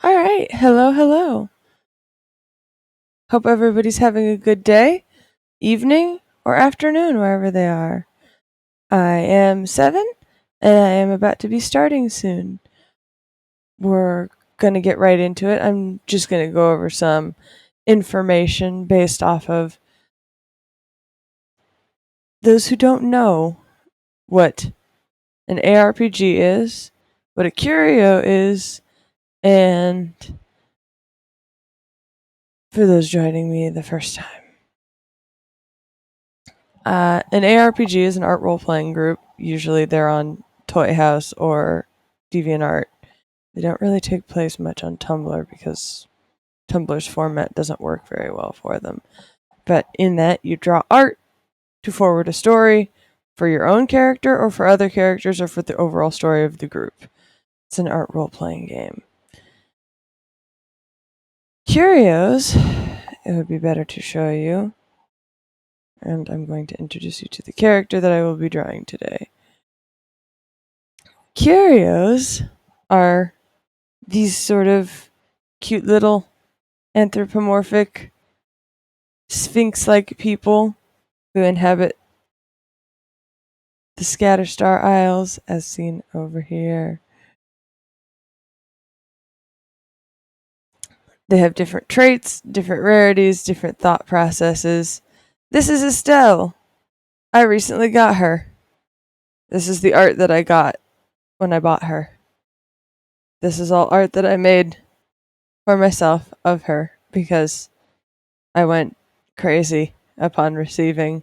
All right. Hello, hello. Hope everybody's having a good day, evening, or afternoon, wherever they are. I am Seven, and I am about to be starting soon. We're going to get right into it. I'm just going to go over some information based off of those who don't know what an ARPG is, what a Curio is, and for those joining me the first time. An ARPG is an art role playing group. Usually they're on Toy House or DeviantArt. They don't really take place much on Tumblr because Tumblr's format doesn't work very well for them. But in that, you draw art to forward a story for your own character or for other characters or for the overall story of the group. It's an art role playing game. Curios, it would be better to show you. And I'm going to introduce you to the character that I will be drawing today. Curios are these sort of cute little anthropomorphic sphinx-like people who inhabit the Scatterstar Isles as seen over here. They have different traits, different rarities, different thought processes. This is Estelle. I recently got her. This is the art that I got when I bought her. This is all art that I made for myself of her because I went crazy upon receiving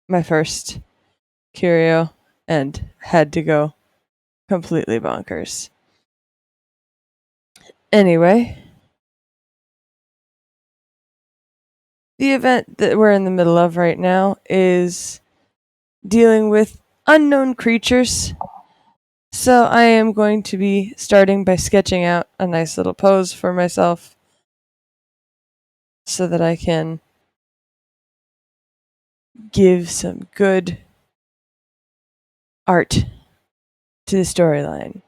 my first Curio and had to go completely bonkers. Anyway, the event that we're in the middle of right now is dealing with unknown creatures. So I am going to be starting by sketching out a nice little pose for myself so that I can give some good art to the storyline.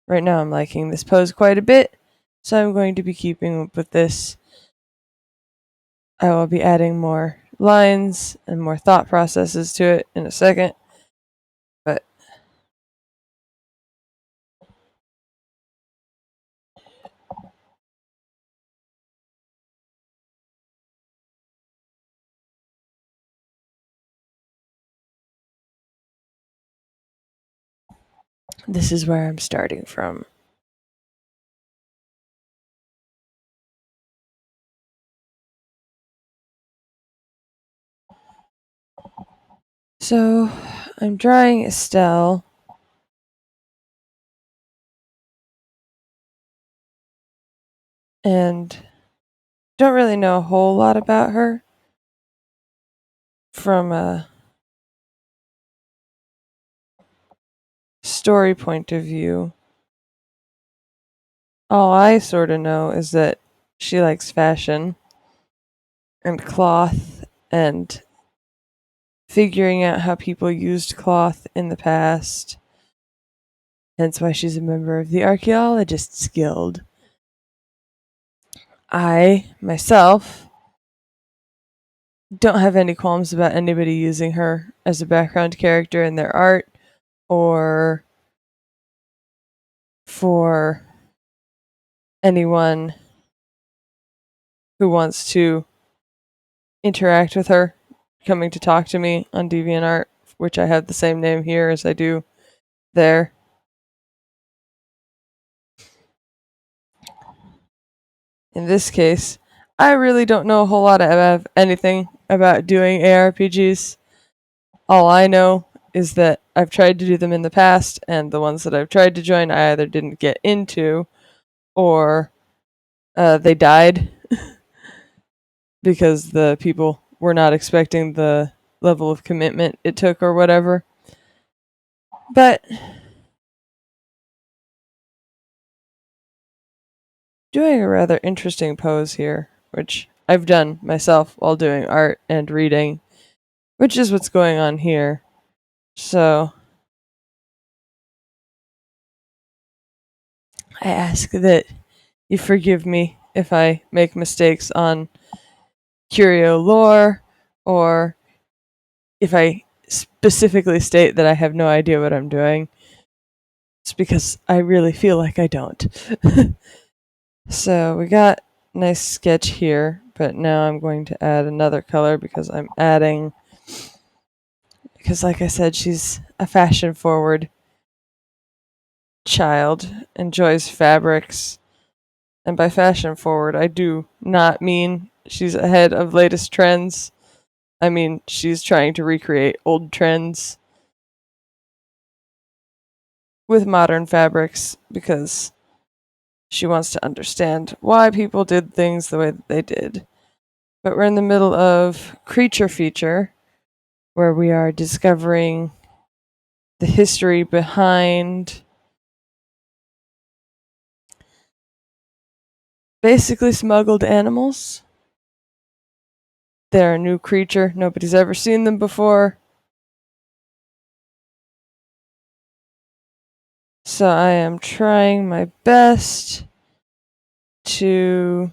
Right now I'm liking this pose quite a bit, so I'm going to be keeping up with this. I will be adding more lines and more thought processes to it in a second. But this is where I'm starting from. So I'm drawing Estelle. And don't really know a whole lot about her from a story point of view. All I sort of know is that she likes fashion and cloth and figuring out how people used cloth in the past. Hence why she's a member of the Archaeologists Guild. I, myself, don't have any qualms about anybody using her as a background character in their art or for anyone who wants to interact with her coming to talk to me on DeviantArt, which I have the same name here as I do there. In this case, I really don't know a whole lot about anything about doing ARPGs. All I know is that I've tried to do them in the past, and the ones that I've tried to join, I either didn't get into or they died because the people were not expecting the level of commitment it took or whatever. But doing a rather interesting pose here, which I've done myself while doing art and reading, which is what's going on here. So I ask that you forgive me if I make mistakes on Curio lore, or if I specifically state that I have no idea what I'm doing. It's because I really feel like I don't. So we got a nice sketch here, but now I'm going to add another color because like I said, she's a fashion forward child, enjoys fabrics. And by fashion forward, I do not mean she's ahead of latest trends. I mean, she's trying to recreate old trends with modern fabrics because she wants to understand why people did things the way that they did. But we're in the middle of creature feature, where we are discovering the history behind basically smuggled animals. They're a new creature. Nobody's ever seen them before. So I am trying my best to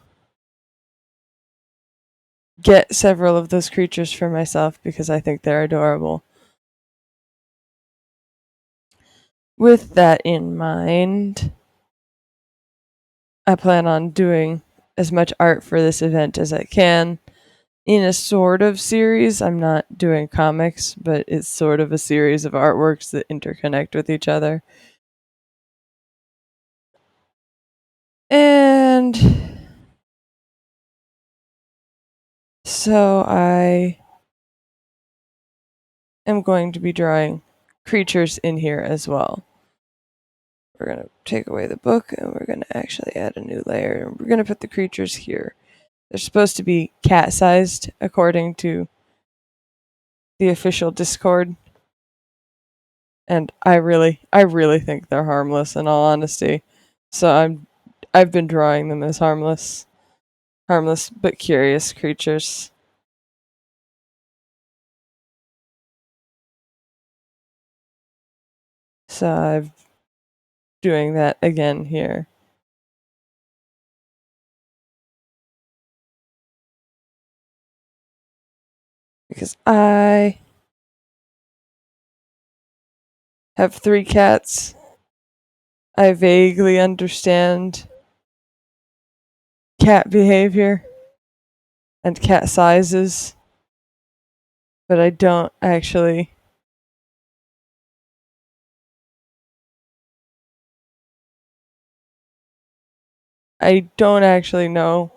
get several of those creatures for myself because I think they're adorable. With that in mind, I plan on doing as much art for this event as I can in a sort of series. I'm not doing comics, but it's sort of a series of artworks that interconnect with each other. And so I am going to be drawing creatures in here as well. We're going to take away the book and we're going to actually add a new layer. We're going to put the creatures here. They're supposed to be cat sized according to the official Discord. And I really think they're harmless in all honesty. So I've been drawing them as harmless but curious creatures. So I'm doing that again here. Because I have 3 cats. I vaguely understand cat behavior and cat sizes, but I don't actually know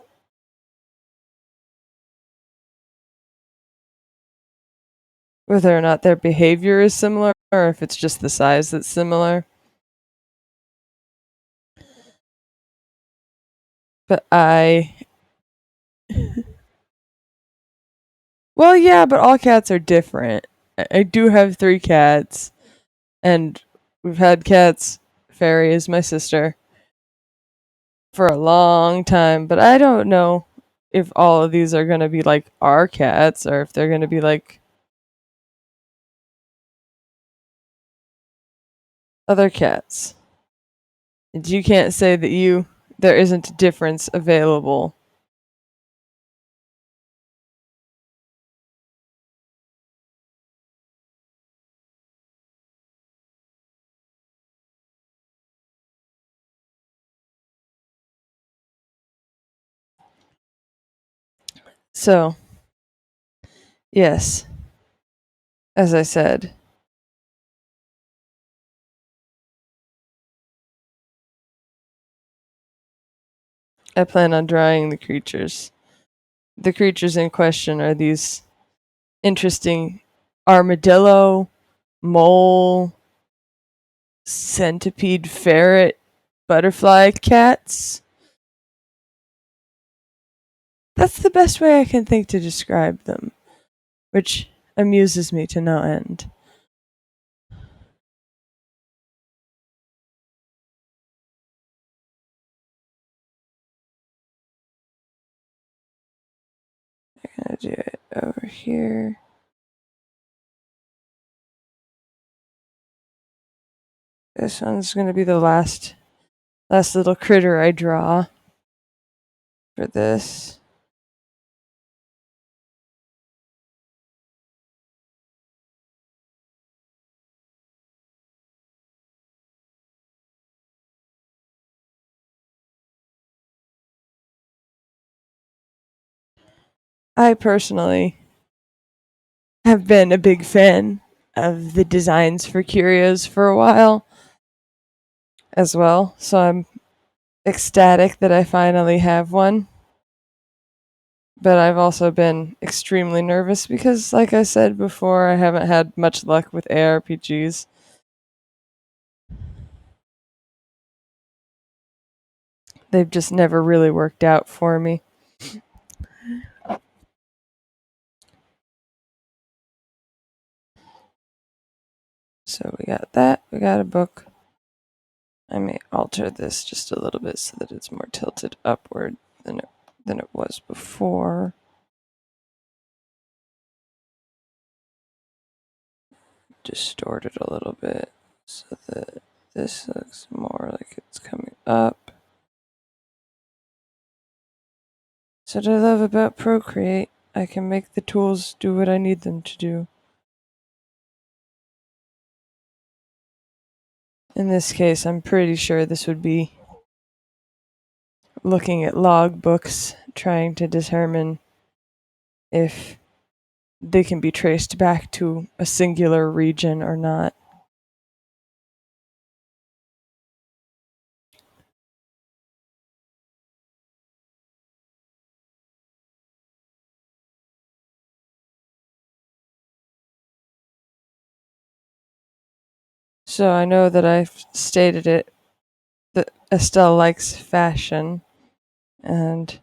whether or not their behavior is similar or if it's just the size that's similar. But well, yeah, but all cats are different. I do have 3 cats, and we've had cats. Fairy is my sister for a long time, but I don't know if all of these are going to be like our cats or if they're going to be like other cats. And you can't say that there isn't a difference available. So, yes, as I said, I plan on drawing the creatures. The creatures in question are these interesting armadillo, mole, centipede, ferret, butterfly cats. That's the best way I can think to describe them, which amuses me to no end. I'm gonna do it over here. This one's gonna be the last last little critter I draw for this. I personally have been a big fan of the designs for Curios for a while as well, so I'm ecstatic that I finally have one. But I've also been extremely nervous because, like I said before, I haven't had much luck with ARPGs. They've just never really worked out for me. So we got that. We got a book. I may alter this just a little bit so that it's more tilted upward than it was before. Distort it a little bit so that this looks more like it's coming up. So what I love about Procreate, I can make the tools do what I need them to do. In this case, I'm pretty sure this would be looking at log books, trying to determine if they can be traced back to a singular region or not. So I know that I've stated it that Estelle likes fashion, and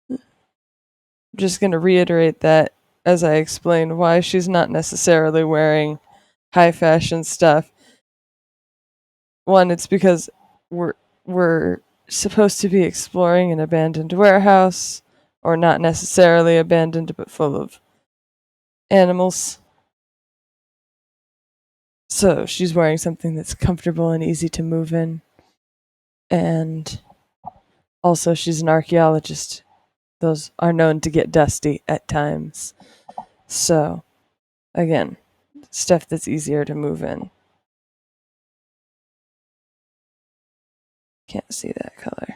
I'm just going to reiterate that as I explain why she's not necessarily wearing high fashion stuff. One, it's because we're supposed to be exploring an abandoned warehouse, or not necessarily abandoned but full of animals. So she's wearing something that's comfortable and easy to move in. And also, she's an archaeologist. Those are known to get dusty at times. So, again, stuff that's easier to move in. Can't see that color.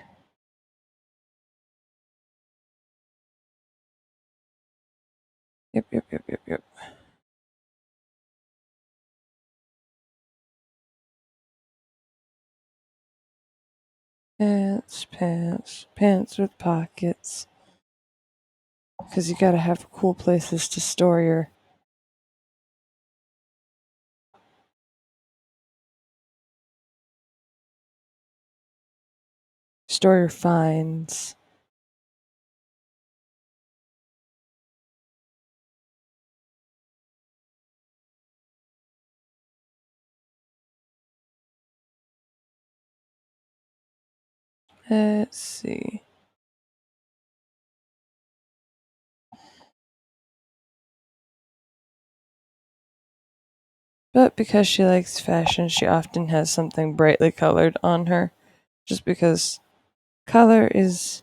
Yep. Pants with pockets. Because you gotta have cool places to store your finds. Let's see. But because she likes fashion, she often has something brightly colored on her. Just because color is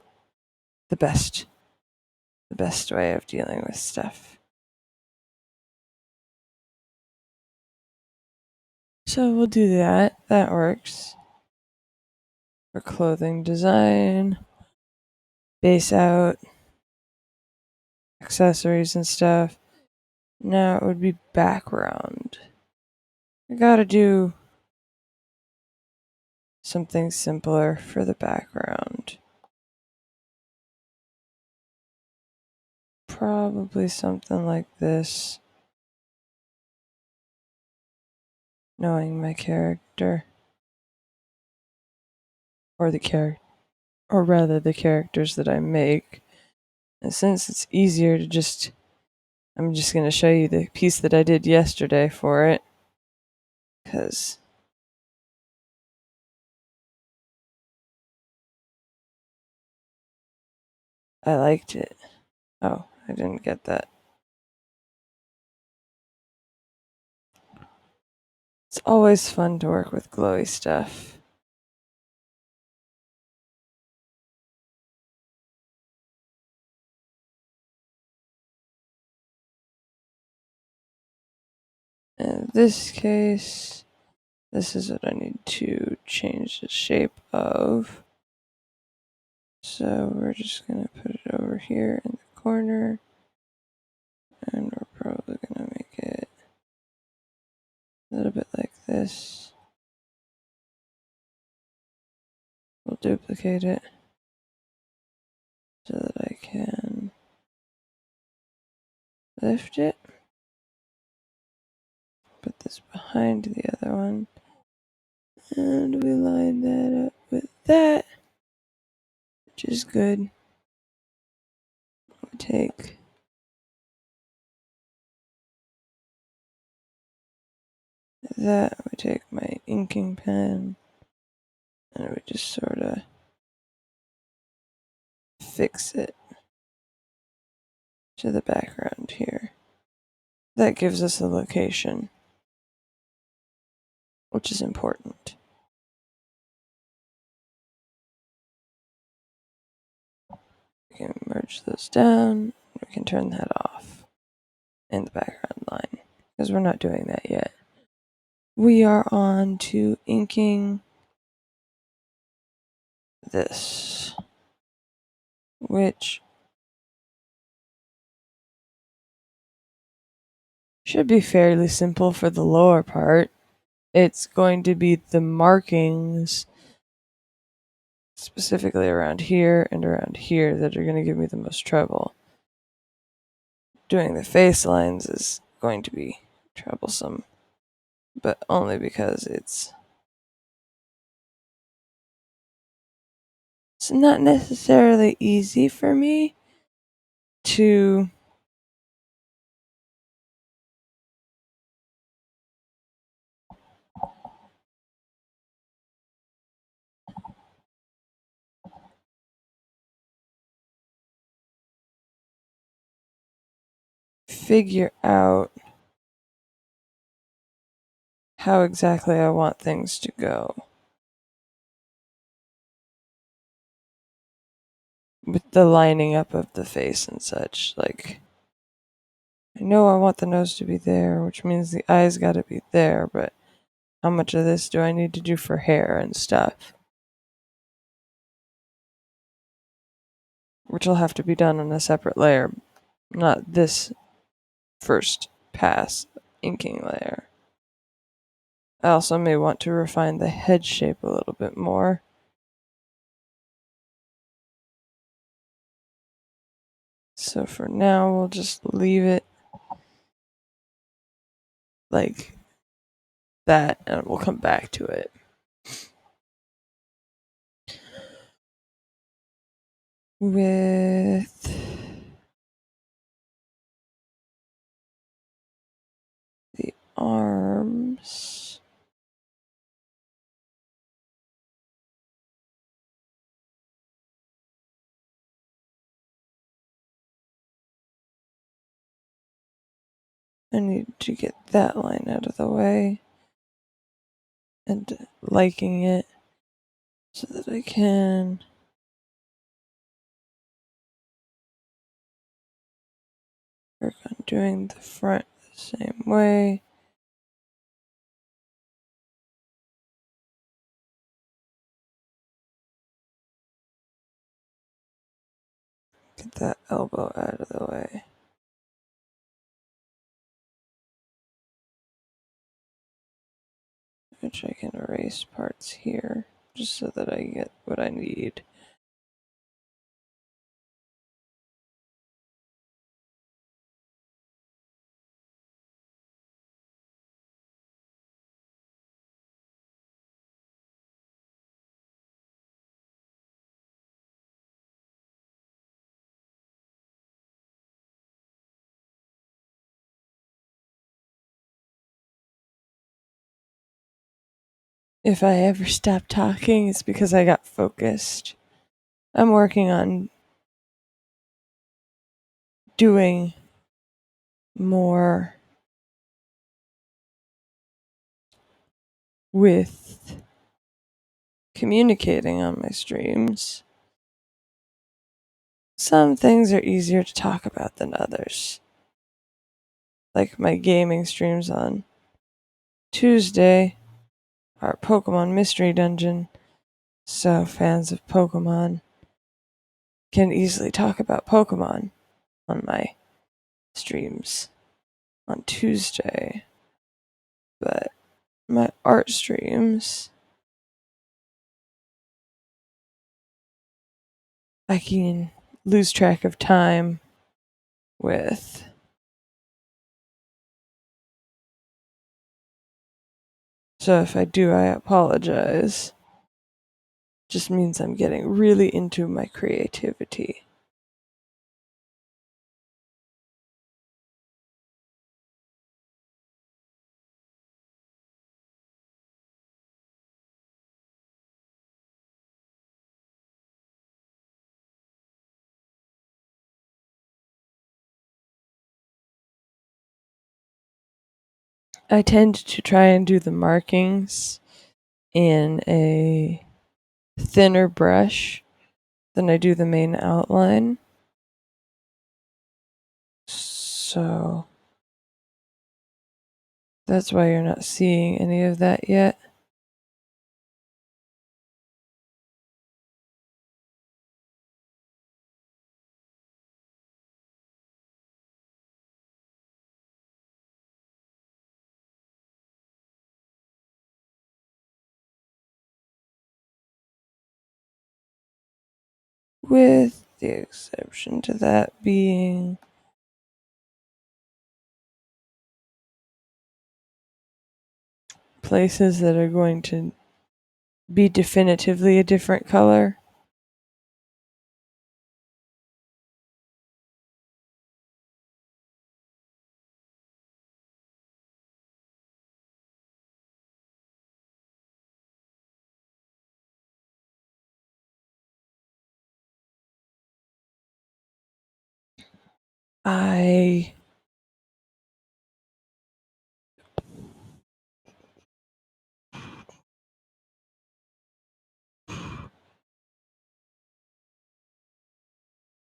the best way of dealing with stuff. So we'll do that. That works. For clothing design, base out, accessories and stuff. Now it would be background. I gotta do something simpler for the background. Probably something like this. Knowing my character. Or the characters that I make. And since it's easier to I'm just going to show you the piece that I did yesterday for it. Because I liked it. Oh, I didn't get that. It's always fun to work with glowy stuff. this case, this is what I need to change the shape of. So we're just going to put it over here in the corner. And we're probably going to make it a little bit like this. We'll duplicate it so that I can lift it. Put this behind the other one. And we line that up with that, which is good. We take that, we take my inking pen, and we just sort of fix it to the background here. That gives us a location, which is important. We can merge those down, we can turn that off in the background line, because we're not doing that yet. We are on to inking this, which should be fairly simple for the lower part. It's going to be the markings specifically around here and around here that are going to give me the most trouble. Doing the face lines is going to be troublesome, but only because it's not necessarily easy for me to figure out how exactly I want things to go with the lining up of the face and such. Like, I know I want the nose to be there, which means the eyes gotta be there, but how much of this do I need to do for hair and stuff? Which will have to be done on a separate layer, not this first pass inking layer. I also may want to refine the head shape a little bit more. So for now, we'll just leave it like that, and we'll come back to it. With the arms, I need to get that line out of the way and liking it so that I can work on doing the front the same way. Get that elbow out of the way. Which I can erase parts here just so that I get what I need. If I ever stop talking, it's because I got focused. I'm working on doing more with communicating on my streams. Some things are easier to talk about than others. Like my gaming streams on Tuesday, our Pokemon Mystery Dungeon. So, fans of Pokemon can easily talk about Pokemon on my streams on Tuesday. But my art streams, I can lose track of time with. So if I do, I apologize. Just means I'm getting really into my creativity. I tend to try and do the markings in a thinner brush than I do the main outline. So that's why you're not seeing any of that yet. With the exception to that being places that are going to be definitively a different color. I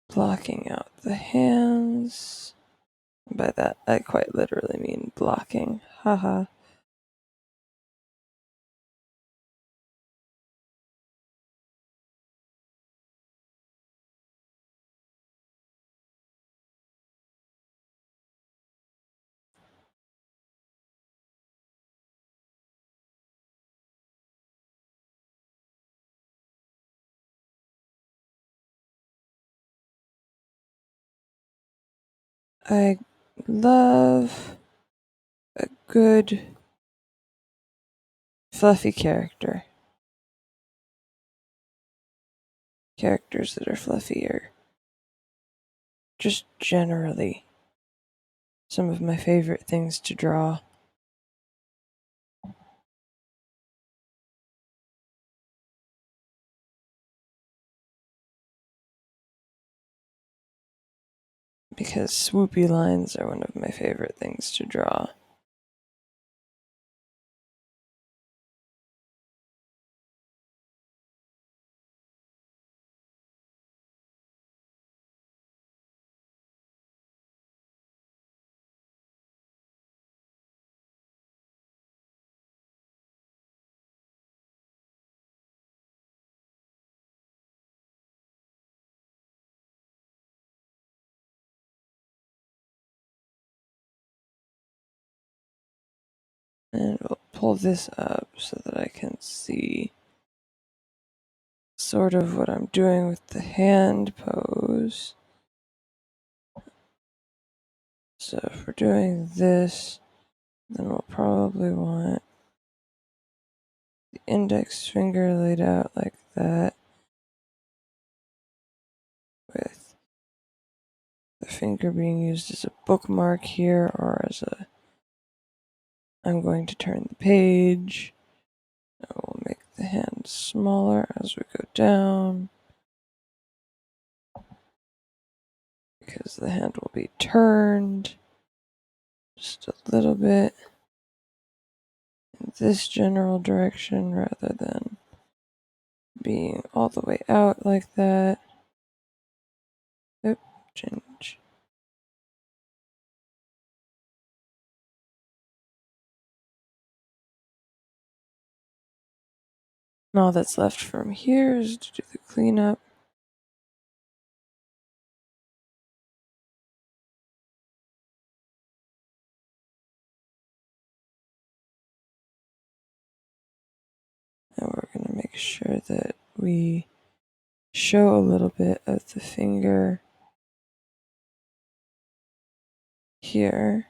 blocking out the hands. By that, I quite literally mean blocking. Haha. I love a good fluffy character. Characters that are fluffier. Just generally some of my favorite things to draw. Because swoopy lines are one of my favorite things to draw. And we'll pull this up so that I can see sort of what I'm doing with the hand pose. So if we're doing this, then we'll probably want the index finger laid out like that, with the finger being used as a bookmark here, or as a, I'm going to turn the page. I will make the hand smaller as we go down, because the hand will be turned just a little bit in this general direction rather than being all the way out like that. Oop, change. And all that's left from here is to do the cleanup. And we're going to make sure that we show a little bit of the finger here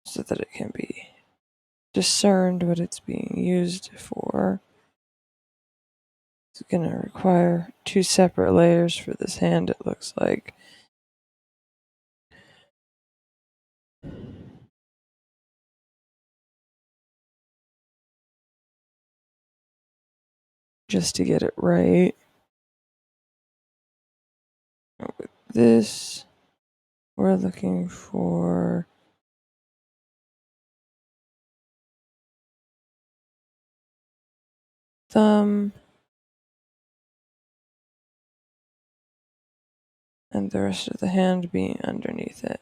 so that it can be discerned what it's being used for. It's going to require 2 separate layers for this hand, it looks like. Just to get it right. With this, we're looking for thumb and the rest of the hand being underneath it.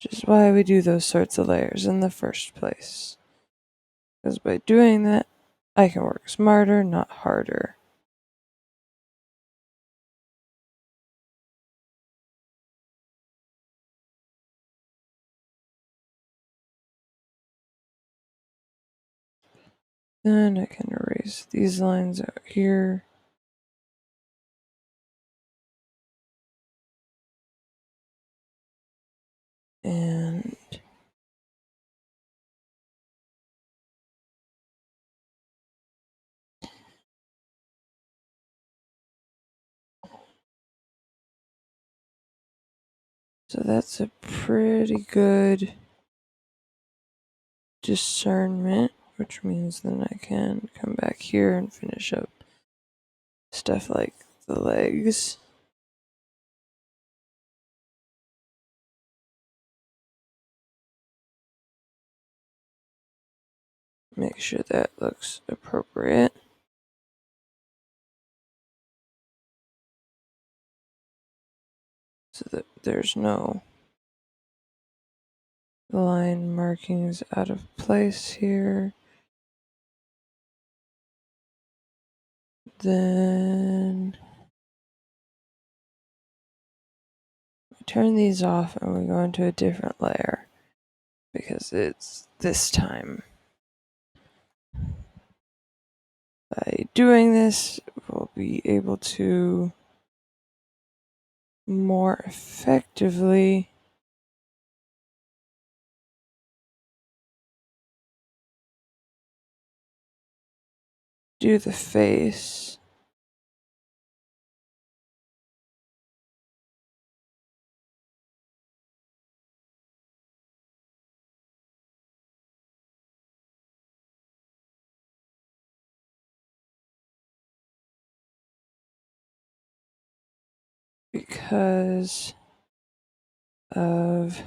Which is why we do those sorts of layers in the first place. Because by doing that, I can work smarter, not harder. Then I can erase these lines out here. And so that's a pretty good discernment, which means then I can come back here and finish up stuff like the legs. Make sure that looks appropriate. So that there's no line markings out of place here. Then we turn these off and we go into a different layer because it's this time. By doing this, we'll be able to more effectively do the face. Because of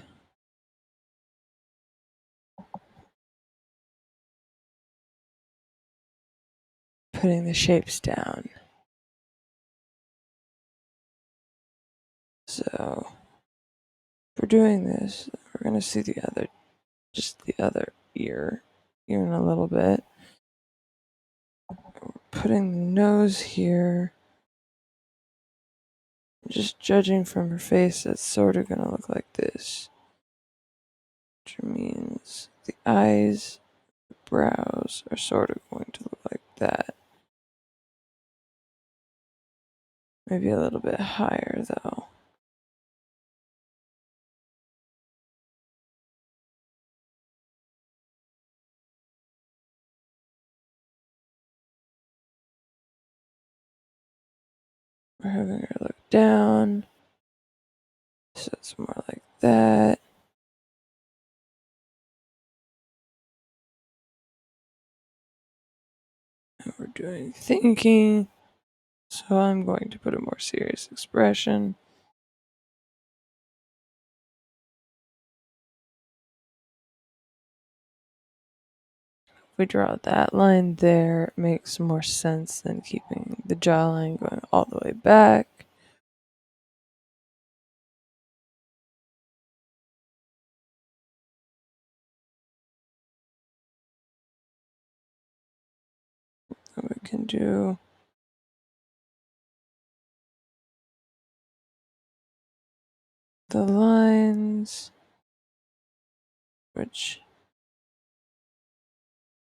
putting the shapes down. So for doing this, we're going to see the other ear even a little bit. Putting the nose here. Just judging from her face, it's sort of going to look like this. Which means the eyes, the brows are sort of going to look like that. Maybe a little bit higher though. We're having her look down. So it's more like that. And we're doing thinking. So I'm going to put a more serious expression. If we draw that line there, it makes more sense than keeping the jawline going all the way back. then we can do the lines, which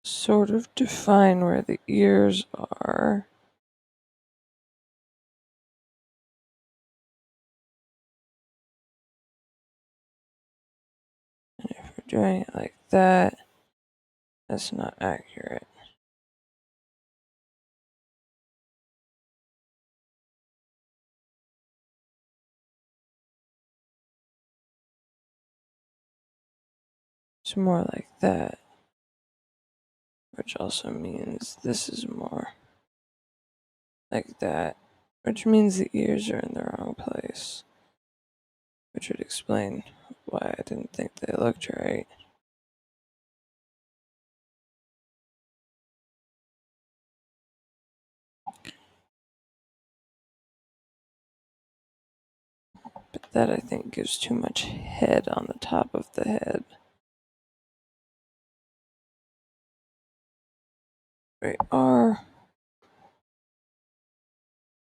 sort of define where the ears are. And if we're doing it like that, that's not accurate. It's more like that, which also means this is more like that, which means the ears are in the wrong place, which would explain why I didn't think they looked right. But that, I think, gives too much head on the top of the head. We are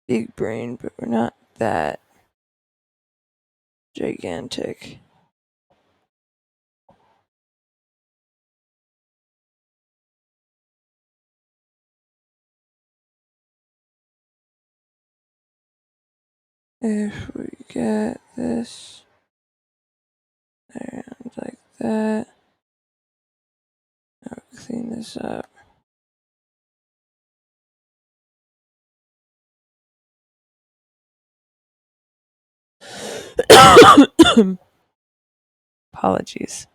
big brain, but we're not that gigantic. If we get this and like that, now clean this up. Apologies.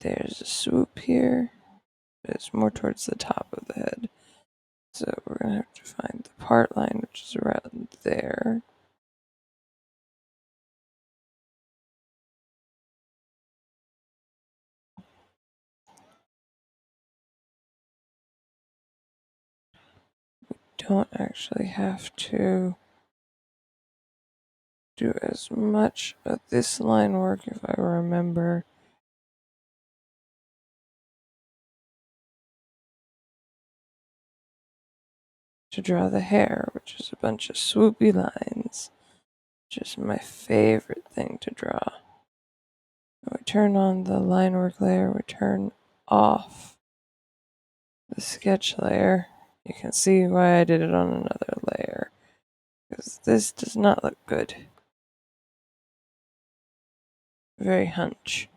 There's a swoop here, but it's more towards the top of the head. So we're gonna have to find the part line, which is around there. Don't actually have to do as much of this line work if I remember. To draw the hair, which is a bunch of swoopy lines, which is my favorite thing to draw. We turn on the line work layer, we turn off the sketch layer. You can see why I did it on another layer, because this does not look good. Very hunch.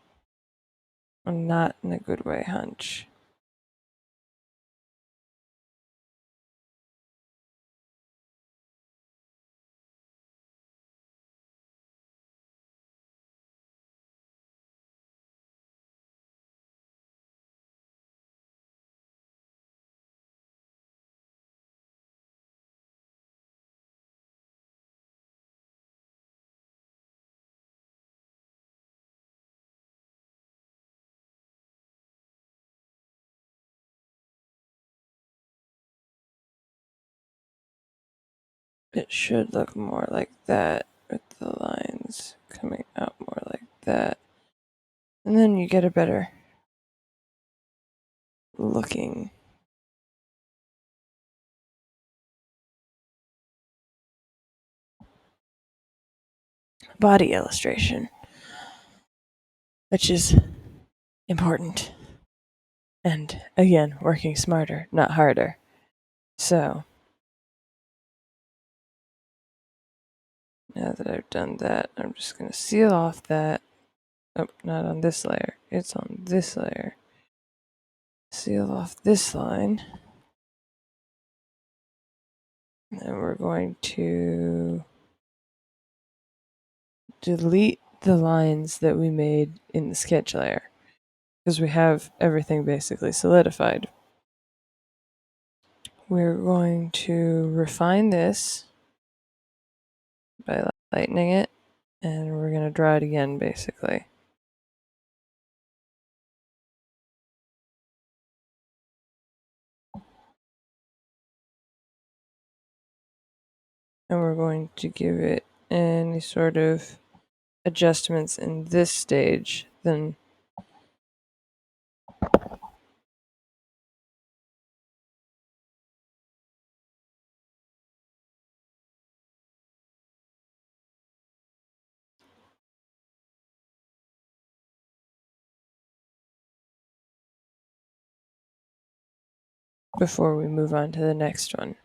And not in a good way hunch. It should look more like that, with the lines coming out more like that. And then you get a better looking body illustration, which is important. And again, working smarter, not harder. So, now that I've done that, I'm just going to seal off that. Oh, not on this layer. It's on this layer. Seal off this line. And then we're going to delete the lines that we made in the sketch layer, because we have everything basically solidified. We're going to refine this by lightening it, and we're going to draw it again basically. And we're going to give it any sort of adjustments in this stage, then before we move on to the next one.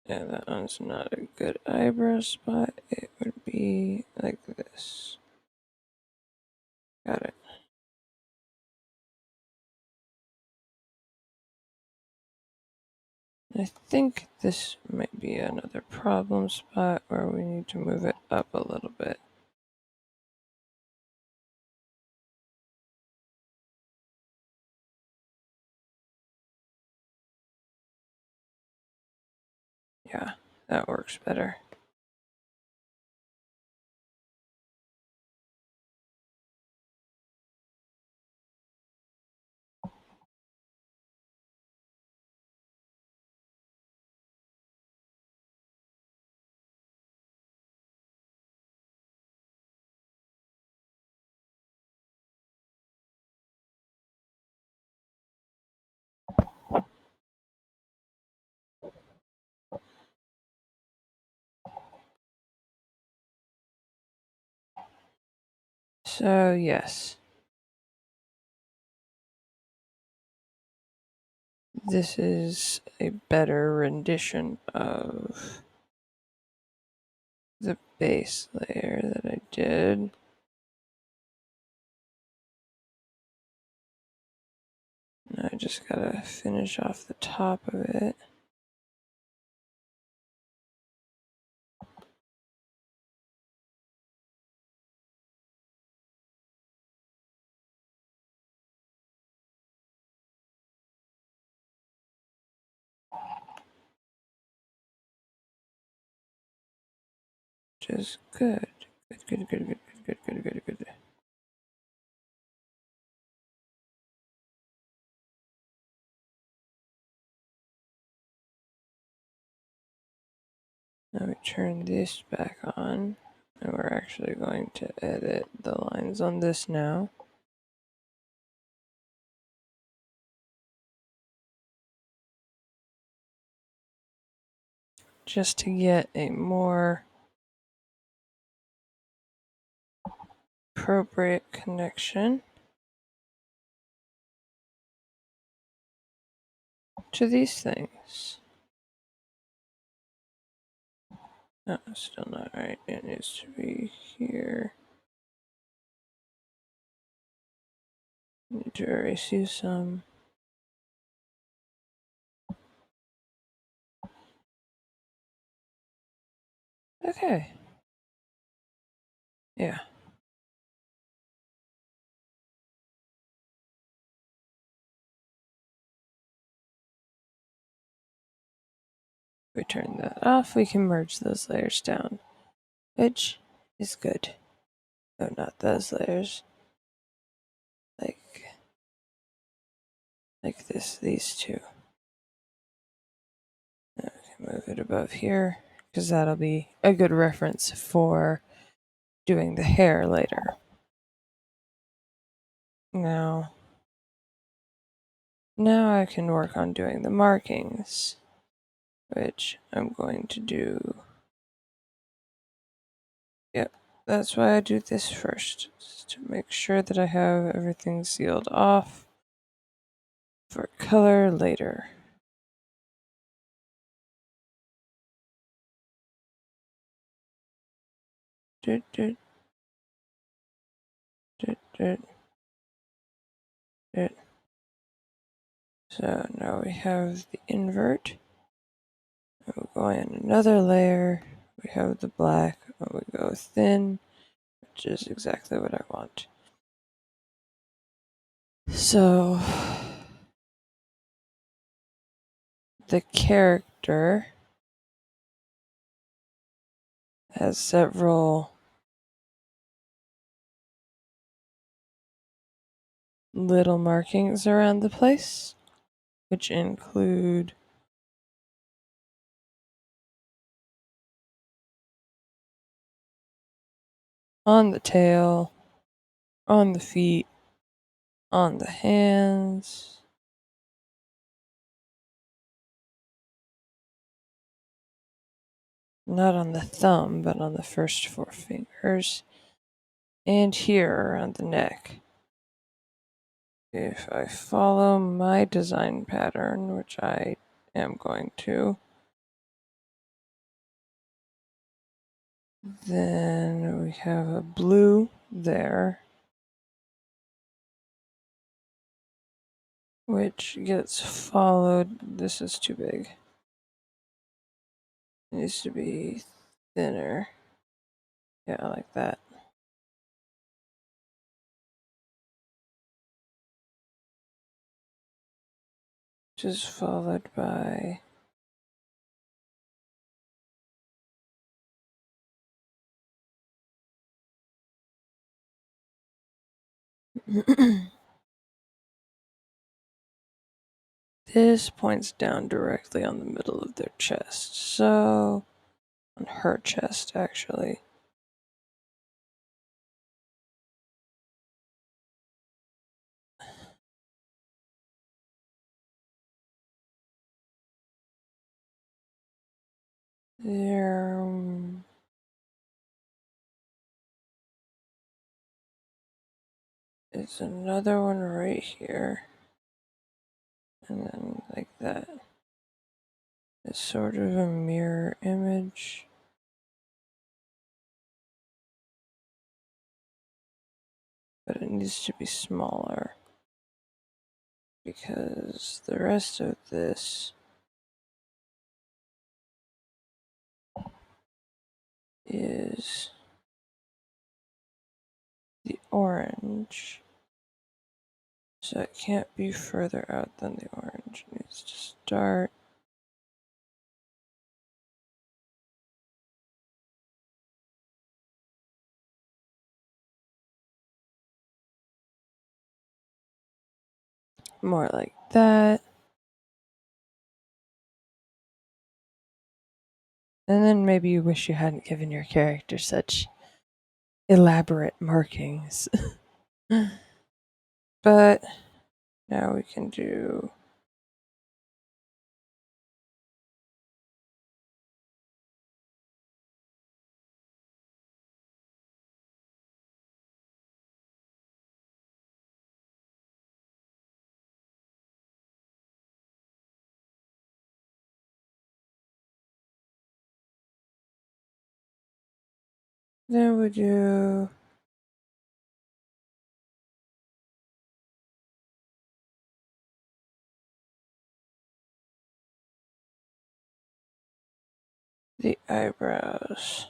Yeah, that one's not a good eyebrow spot. It would be like this. Got it. I think this might be another problem spot where we need to move it up a little bit. Yeah, that works better. So, yes. This is a better rendition of the base layer that I did. Now I just gotta finish off the top of it. Which is good. Good. Now we turn this back on, and we're actually going to edit the lines on this now. Just to get a more appropriate connection to these things. No, still not right. It needs to be here. Need to erase you some. Okay. Yeah. We turn that off, we can merge those layers down, which is good. No, not those layers. Like this, these two. Now we can move it above here, because that'll be a good reference for doing the hair later. Now I can work on doing the markings, which I'm going to do. Yep, that's why I do this first, just to make sure that I have everything sealed off for color later. Doot, doot. Doot, doot. Doot. So now we have the invert. We'll go in another layer. We have the black We go thin, which is exactly what I want. So the character has several little markings around the place, which include on the tail, on the feet, on the hands, not on the thumb, but on the first 4 fingers, and here around the neck. If I follow my design pattern, which I am going to, then we have a blue there, which gets followed. This is too big. It needs to be thinner. Yeah, like that. Just followed by this points down directly on the middle of their chest. So, on her chest, actually. There is another one right here. And then like that. It's sort of a mirror image. But it needs to be smaller. Because the rest of this is the orange. So it can't be further out than the orange. It needs to start. More like that. And then maybe you wish you hadn't given your character such elaborate markings. But now we can do then we do the eyebrows.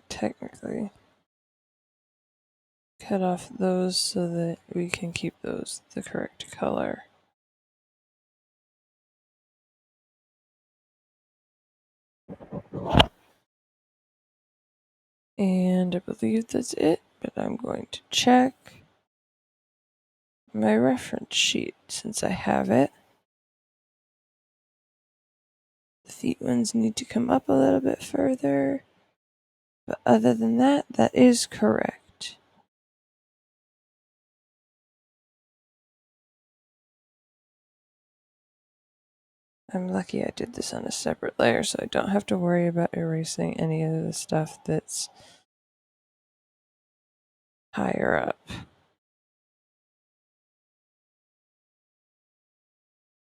Technically, cut off those so that we can keep those the correct color. And I believe that's it, but I'm going to check my reference sheet since I have it. The feet ones need to come up a little bit further, but other than that, that is correct. I'm lucky I did this on a separate layer, so I don't have to worry about erasing any of the stuff that's higher up.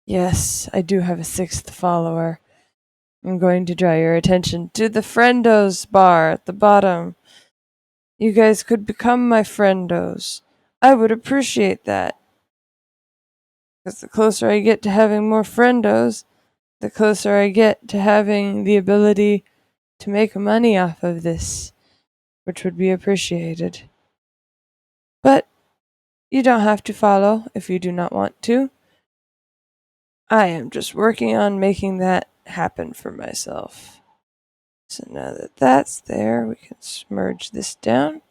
Yes, I do have a 6th follower. I'm going to draw your attention to the friendos bar at the bottom. You guys could become my friendos. I would appreciate that. Because the closer I get to having more friendos, the closer I get to having the ability to make money off of this, which would be appreciated. But you don't have to follow if you do not want to. I am just working on making that happen for myself. So now that that's there, we can merge this down.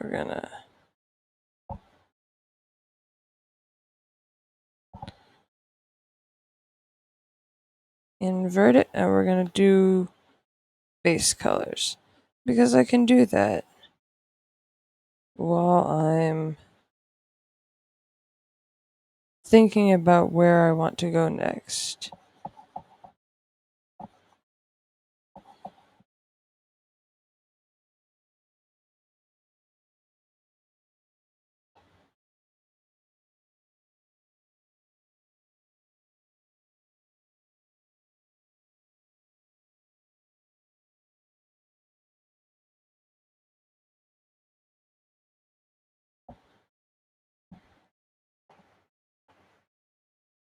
We're gonna invert it, and we're gonna do base colors because I can do that while I'm thinking about where I want to go next.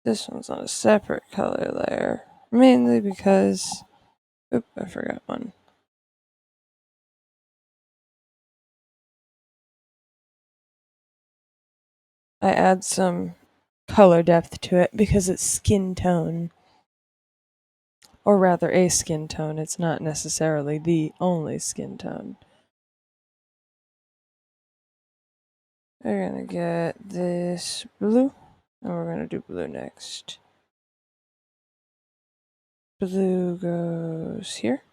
This one's on a separate color layer, mainly because, oop, I forgot one. I add some color depth to it because it's skin tone. Or rather, a skin tone. It's not necessarily the only skin tone. We're gonna get this blue, and we're gonna do blue next. Blue goes here,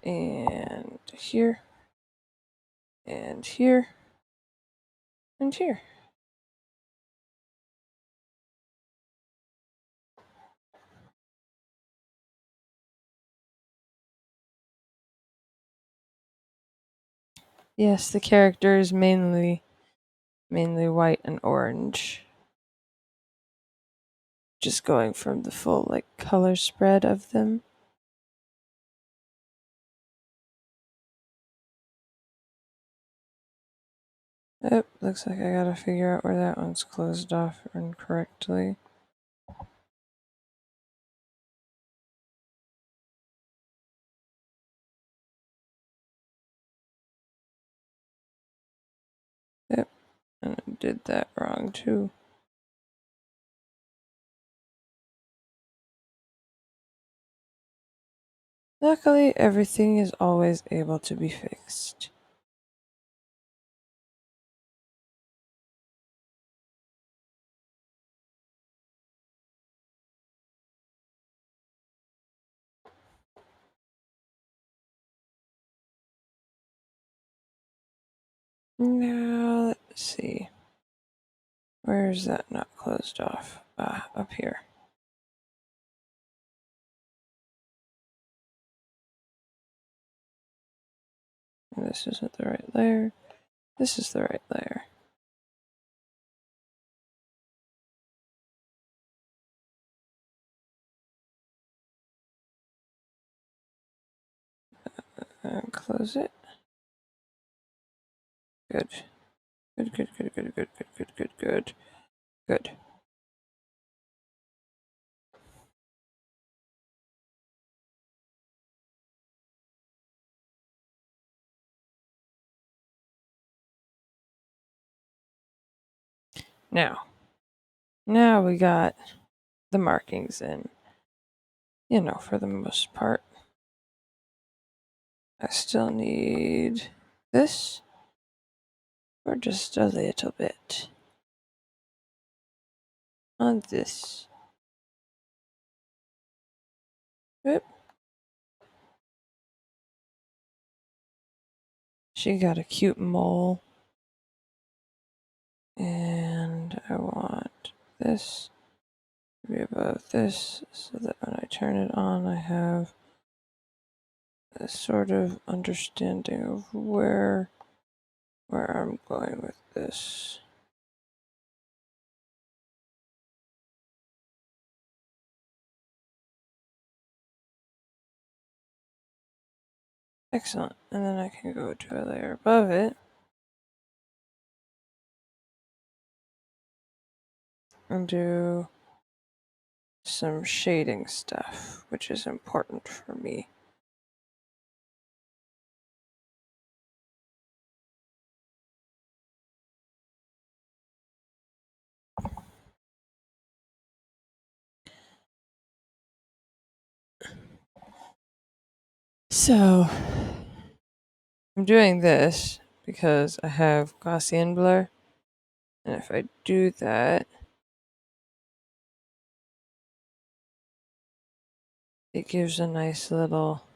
and here, and here, and here. Yes, the character is mainly white and orange. Just going from the full like color spread of them. Oh, looks like I gotta figure out where that one's closed off incorrectly. Yep, and I did that wrong too. Luckily, everything is always able to be fixed. Now, let's see. Where is that not closed off? Ah, up here. And this isn't the right layer. This is the right layer. And close it. Good. Good, good, good, good, good, good, good, good, good. Good. Now we got the markings in. You know, for the most part. I still need this for just a little bit on this. Oop. She got a cute mole. And I want this to be above this so that when I turn it on, I have a sort of understanding of where I'm going with this. Excellent. And then I can go to a layer above it and do some shading stuff, which is important for me. So, I'm doing this because I have Gaussian blur, and if I do that, it gives a nice little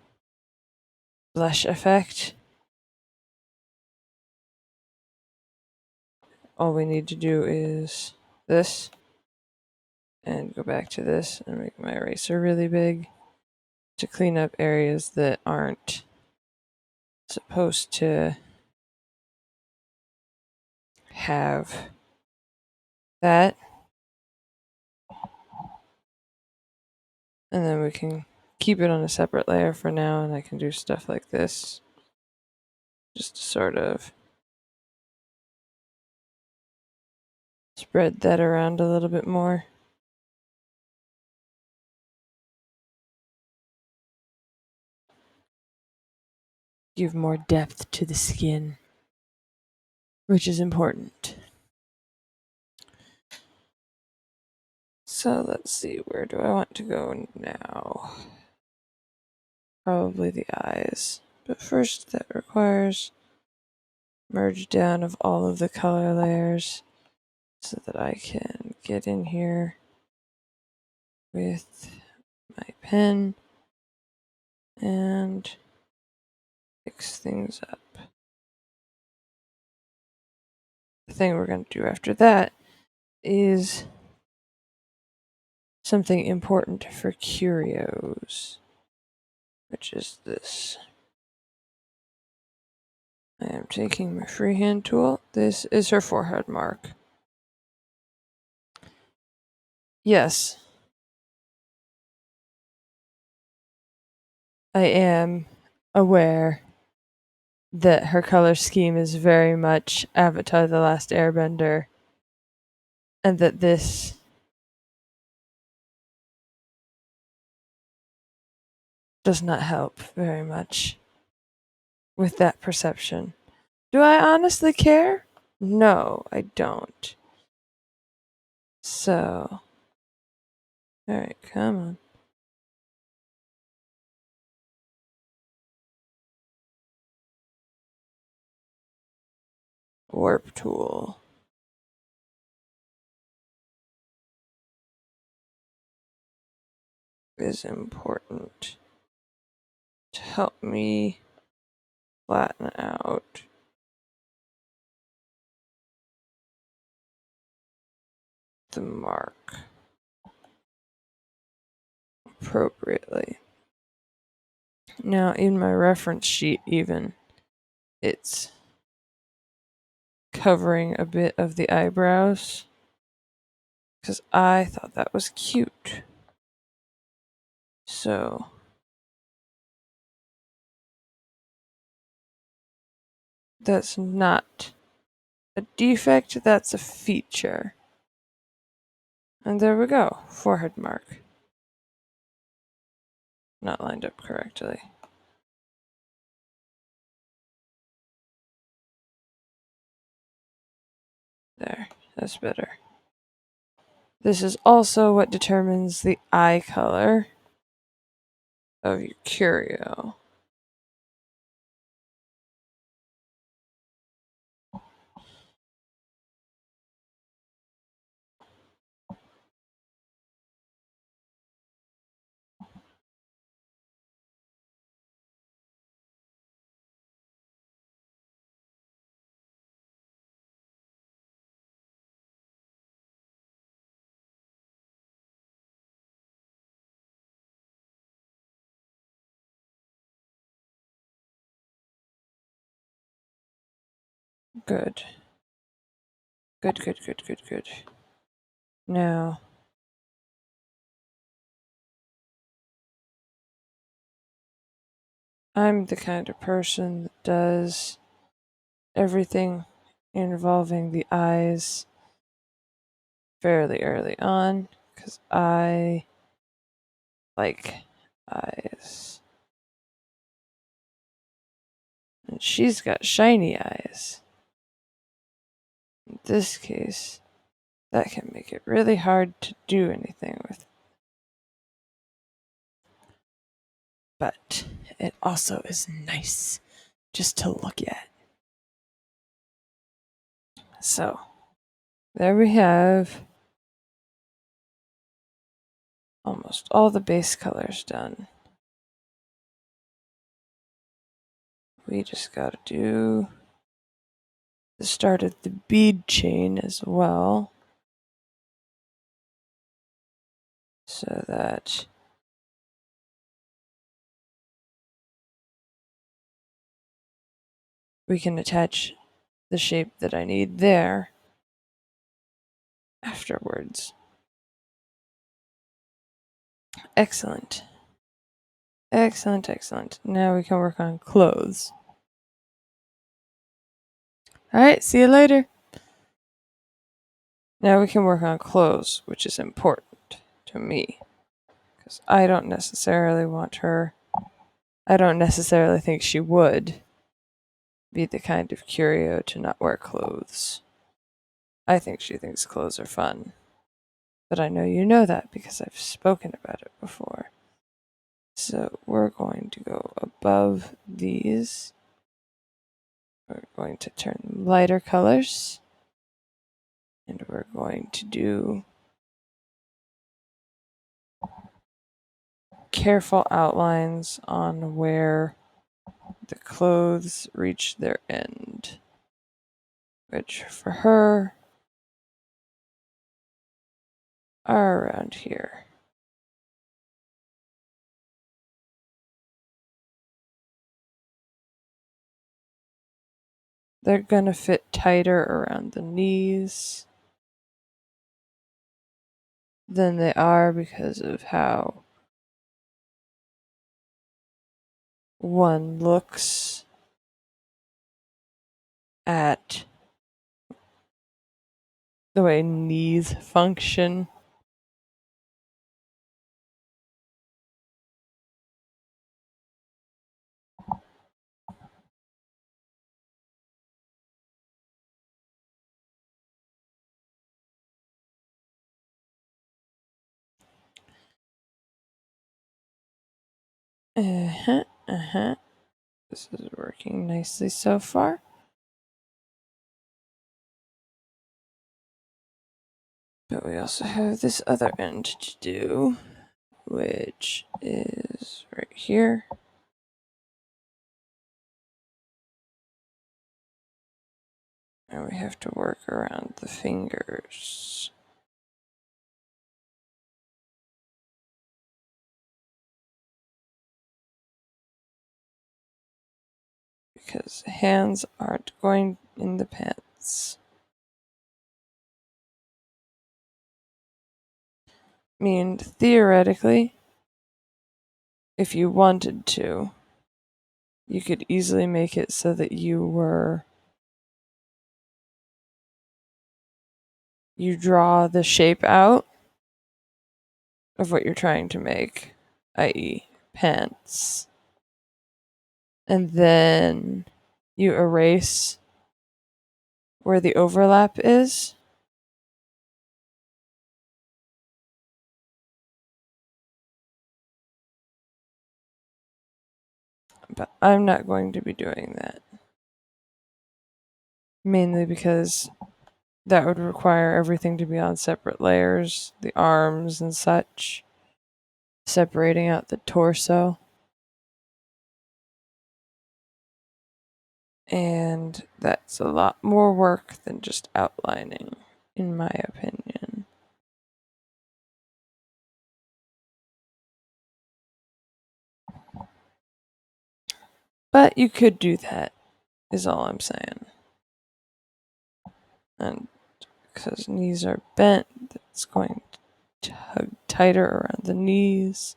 blush effect. All we need to do is this, and go back to this, and make my eraser really big to clean up areas that aren't supposed to have that. And then we can keep it on a separate layer for now, and I can do stuff like this just to sort of spread that around a little bit more. Give more depth to the skin, which is important. So let's see, where do I want to go now? Probably the eyes. But first, that requires merge down of all of the color layers so that I can get in here with my pen and fix things up. The thing we're going to do after that is something important for curios, which is this. I am taking my freehand tool. This is her forehead mark. Yes, I am aware that her color scheme is very much Avatar the Last Airbender, and that this does not help very much with that perception. Do I honestly care? No, I don't. So, alright, come on. Warp tool is important to help me flatten out the mark appropriately. Now, in my reference sheet, even, it's covering a bit of the eyebrows because I thought that was cute. So, that's not a defect, that's a feature. And there we go, forehead mark. Not lined up correctly. There, that's better. This is also what determines the eye color of your curio. Good. Good, good, good, good, good. Now, I'm the kind of person that does everything involving the eyes fairly early on because I like eyes. And she's got shiny eyes. In this case, that can make it really hard to do anything with. But it also is nice just to look at. So, there we have almost all the base colors done. We just gotta do the start of the bead chain as well, so that we can attach the shape that I need there afterwards. Excellent. Excellent, excellent. Now we can work on clothes. Alright, see you later. Now we can work on clothes, which is important to me. Because I don't necessarily want her. I don't necessarily think she would be the kind of Curio to not wear clothes. I think she thinks clothes are fun. But I know you know that because I've spoken about it before. So we're going to go above these. We're going to turn them lighter colors. And we're going to do careful outlines on where the clothes reach their end. Which for her are around here. They're gonna fit tighter around the knees than they are because of how one looks at the way knees function. Uh-huh, uh-huh. This is working nicely so far. But we also have this other end to do, which is right here. And we have to work around the fingers. Because hands aren't going in the pants. I mean, theoretically, if you wanted to, you could easily make it so that you draw the shape out of what you're trying to make, i.e., pants. And then you erase where the overlap is. But I'm not going to be doing that. Mainly because that would require everything to be on separate layers, the arms and such, separating out the torso. And that's a lot more work than just outlining, in my opinion. But you could do that, is all I'm saying. And because knees are bent, it's going to tug tighter around the knees.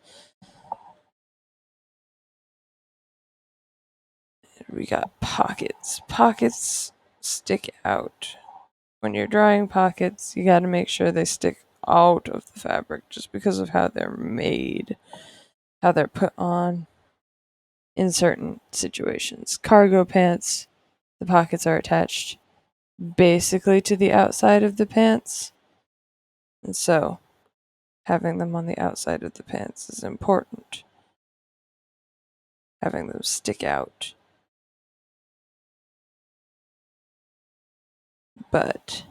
And we got pockets. Pockets stick out when you're drawing pockets, you gotta make sure they stick out of the fabric just because of how they're made, how they're put on in certain situations. Cargo pants, the pockets are attached basically to the outside of the pants, and so having them on the outside of the pants is important. Having them stick out. But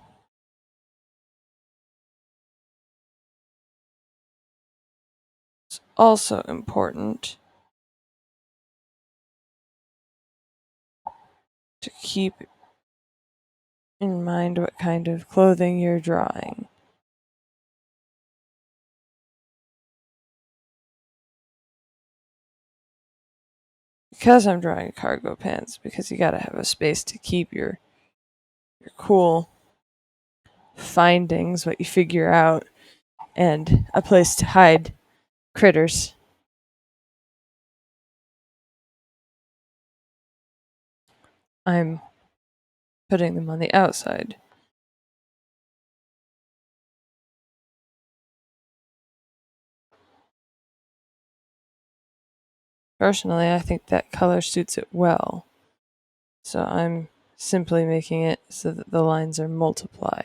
it's also important to keep in mind what kind of clothing you're drawing. Because I'm drawing cargo pants, because you gotta have a space to keep your cool findings, what you figure out, and a place to hide critters. I'm putting them on the outside. Personally, I think that color suits it well. So I'm simply making it so that the lines are multiply.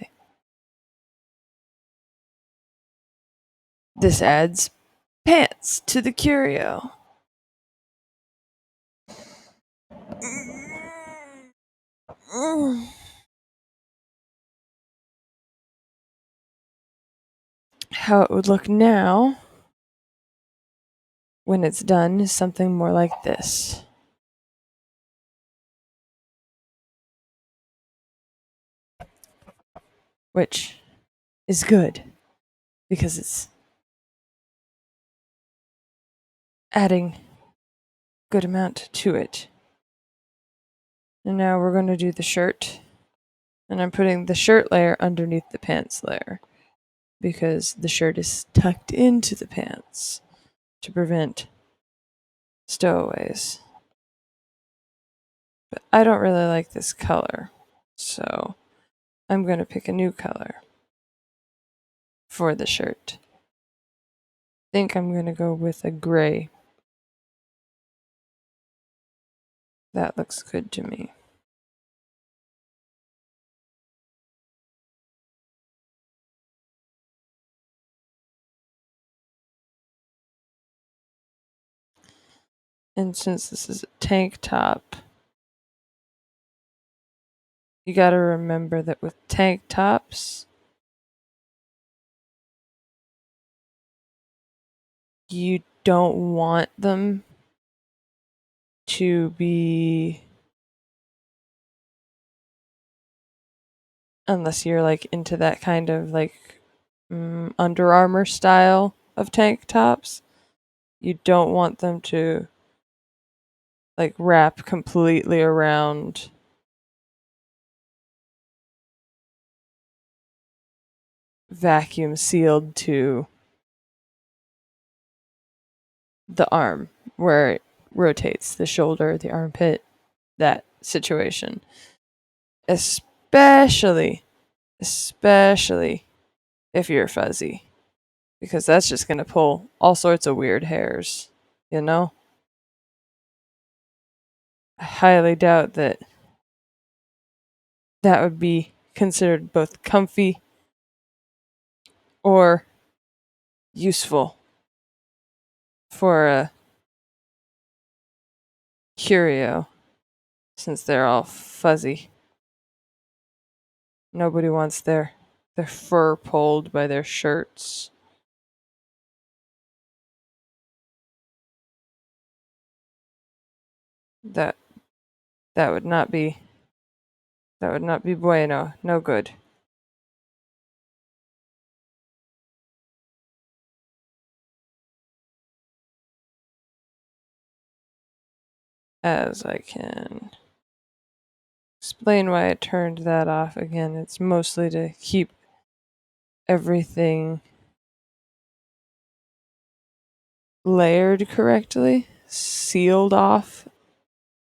This adds pants to the curio. How it would look now when it's done is something more like this. Which is good because it's adding good amount to it. And now we're going to do the shirt. And I'm putting the shirt layer underneath the pants layer because the shirt is tucked into the pants to prevent stowaways. But I don't really like this color, so I'm going to pick a new color for the shirt. I think I'm going to go with a gray. That looks good to me. And since this is a tank top, you gotta remember that with tank tops, you don't want them to be, unless you're like into that kind of like Under Armour style of tank tops, you don't want them to like wrap completely around vacuum sealed to the arm where it rotates, the shoulder, the armpit, that situation. Especially if you're fuzzy, because that's just going to pull all sorts of weird hairs, you know? I highly doubt that that would be considered both comfy or useful for a curio, since they're all fuzzy. Nobody wants their fur pulled by their shirts. That that would not be bueno, no good. As I can explain why I turned that off again, it's mostly to keep everything layered correctly, sealed off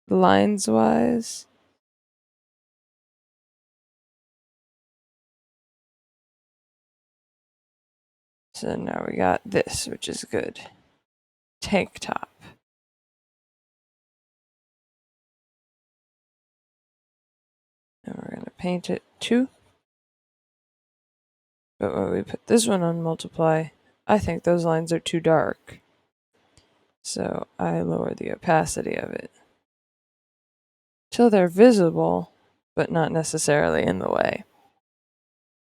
lines wise. So now we got this, which is good. Tank top. And we're going to paint it too. But when we put this one on multiply, I think those lines are too dark. So I lower the opacity of it till they're visible, but not necessarily in the way.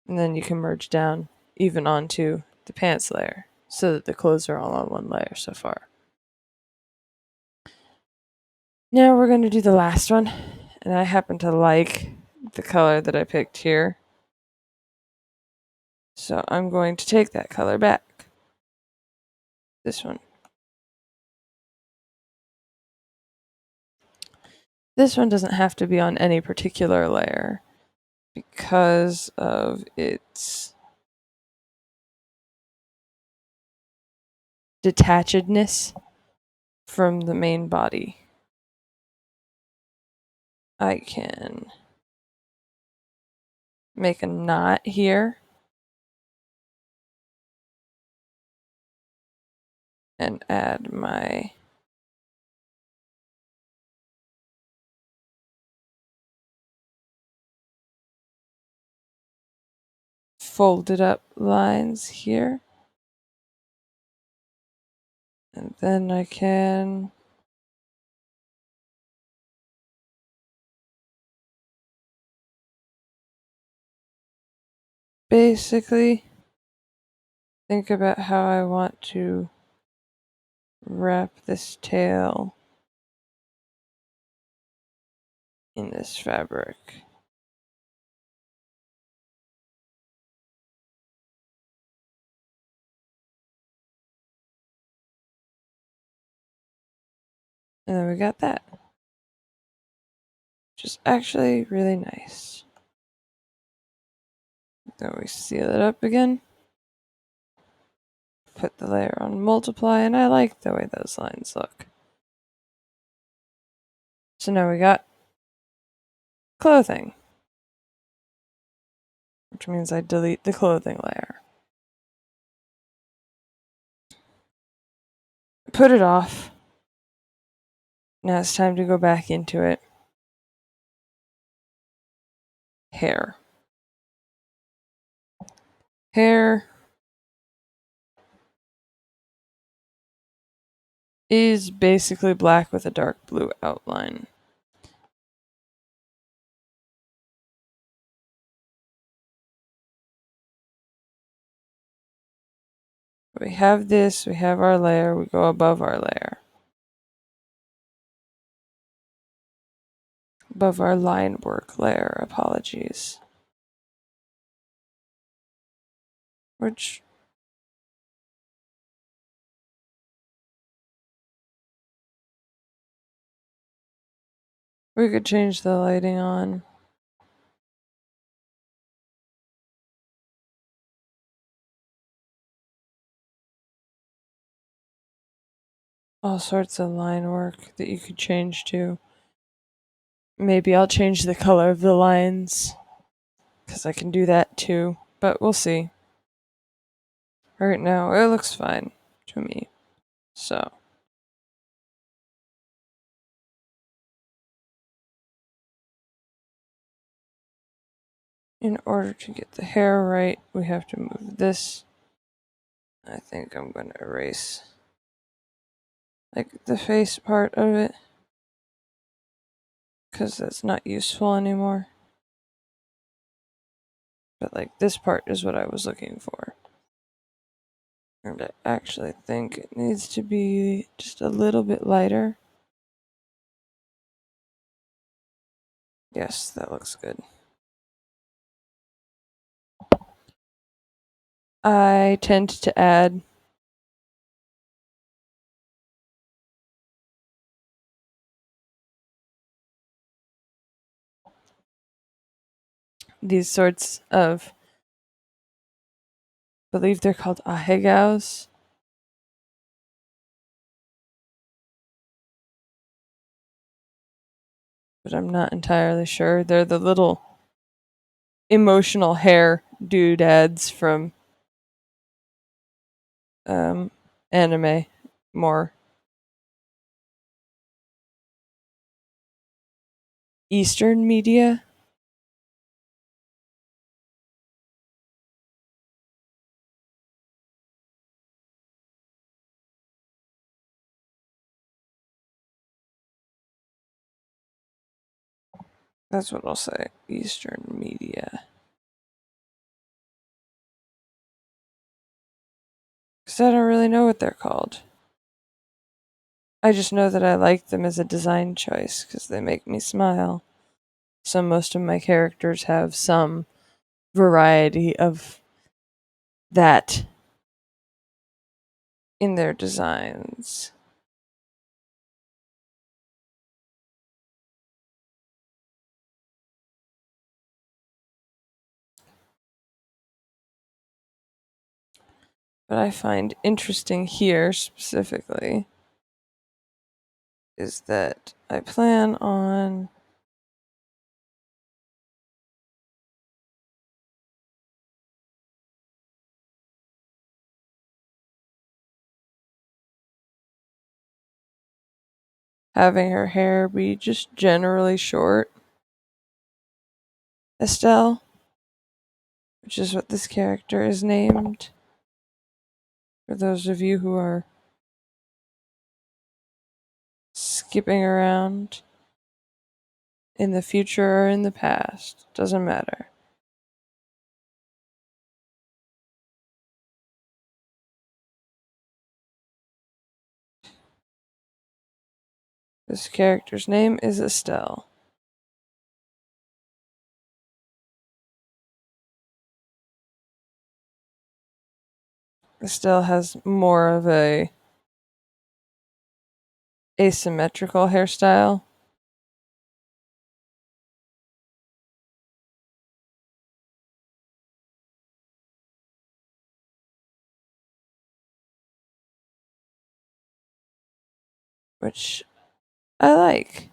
And then you can merge down even onto the pants layer so that the clothes are all on one layer so far. Now we're going to do the last one, and I happen to like the color that I picked here. So I'm going to take that color back. This one. This one doesn't have to be on any particular layer because of its detachedness from the main body. I can make a knot here and add my folded up lines here. And then I can basically think about how I want to wrap this tail in this fabric. And then we got that. Which is actually really nice. Then we seal it up again. Put the layer on multiply, and I like the way those lines look. So now we got clothing, which means I delete the clothing layer. Put it off. Now it's time to go back into it. Hair. Hair is basically black with a dark blue outline. We have this, we have our layer, we go above our layer. Above our line work layer, apologies. Which we could change the lighting on. All sorts of line work that you could change to. Maybe I'll change the color of the lines, because I can do that too, but we'll see. Right now, it looks fine to me. So, in order to get the hair right, we have to move this. I think I'm going to erase like the face part of it, because that's not useful anymore. But like this part is what I was looking for. And I actually think it needs to be just a little bit lighter. Yes, that looks good. I tend to add these sorts of, I believe they're called ahegaos. But I'm not entirely sure. They're the little emotional hair doodads from anime more. Eastern media. That's what I'll say. Eastern media. Because I don't really know what they're called. I just know that I like them as a design choice because they make me smile. So most of my characters have some variety of that in their designs. What I find interesting here specifically is that I plan on having her hair be just generally short. Estelle, which is what this character is named. For those of you who are skipping around in the future or in the past, doesn't matter. This character's name is Estelle. Estelle has more of a asymmetrical hairstyle. Which I like.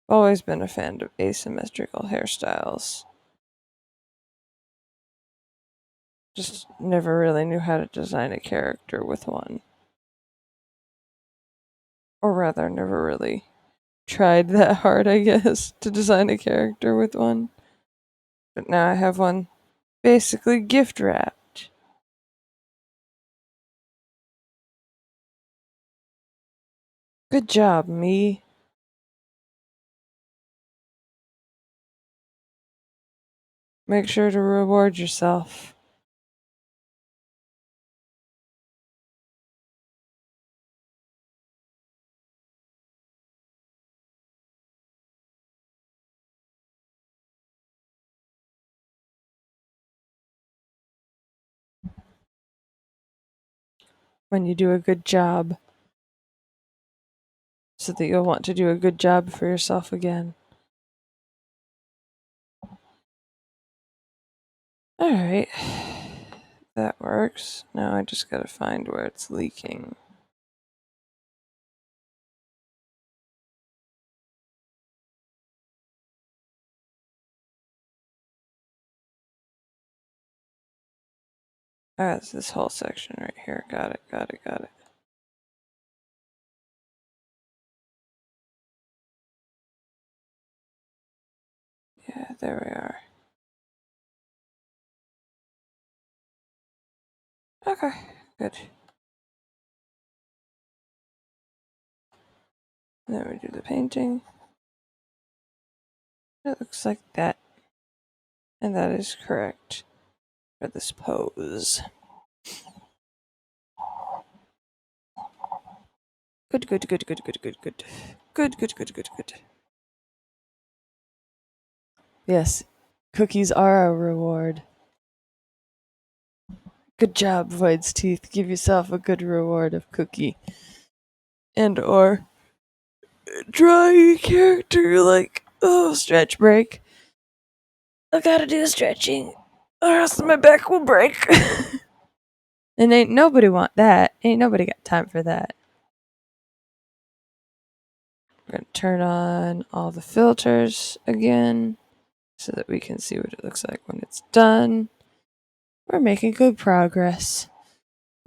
Always been a fan of asymmetrical hairstyles. Just never really knew how to design a character with one. Or rather, never really tried that hard, I guess, to design a character with one. But now I have one basically gift wrapped. Good job, me. Make sure to reward yourself. When you do a good job, so that you'll want to do a good job for yourself again. Alright. That works. Now I just gotta find where it's leaking. Ah, it's this whole section right here. Got it, got it, got it. Yeah, there we are. Okay, good. Then we do the painting. It looks like that. And that is correct for this pose. Good, good, good, good, good, good, good. Good, good, good, good, good. Yes, cookies are a reward. Good job, Void's Teeth. Give yourself a good reward of cookie. And or draw your character like, oh, stretch break. I gotta do stretching, or else my back will break. And ain't nobody want that. Ain't nobody got time for that. We're gonna turn on all the filters again so that we can see what it looks like when it's done. We're making good progress.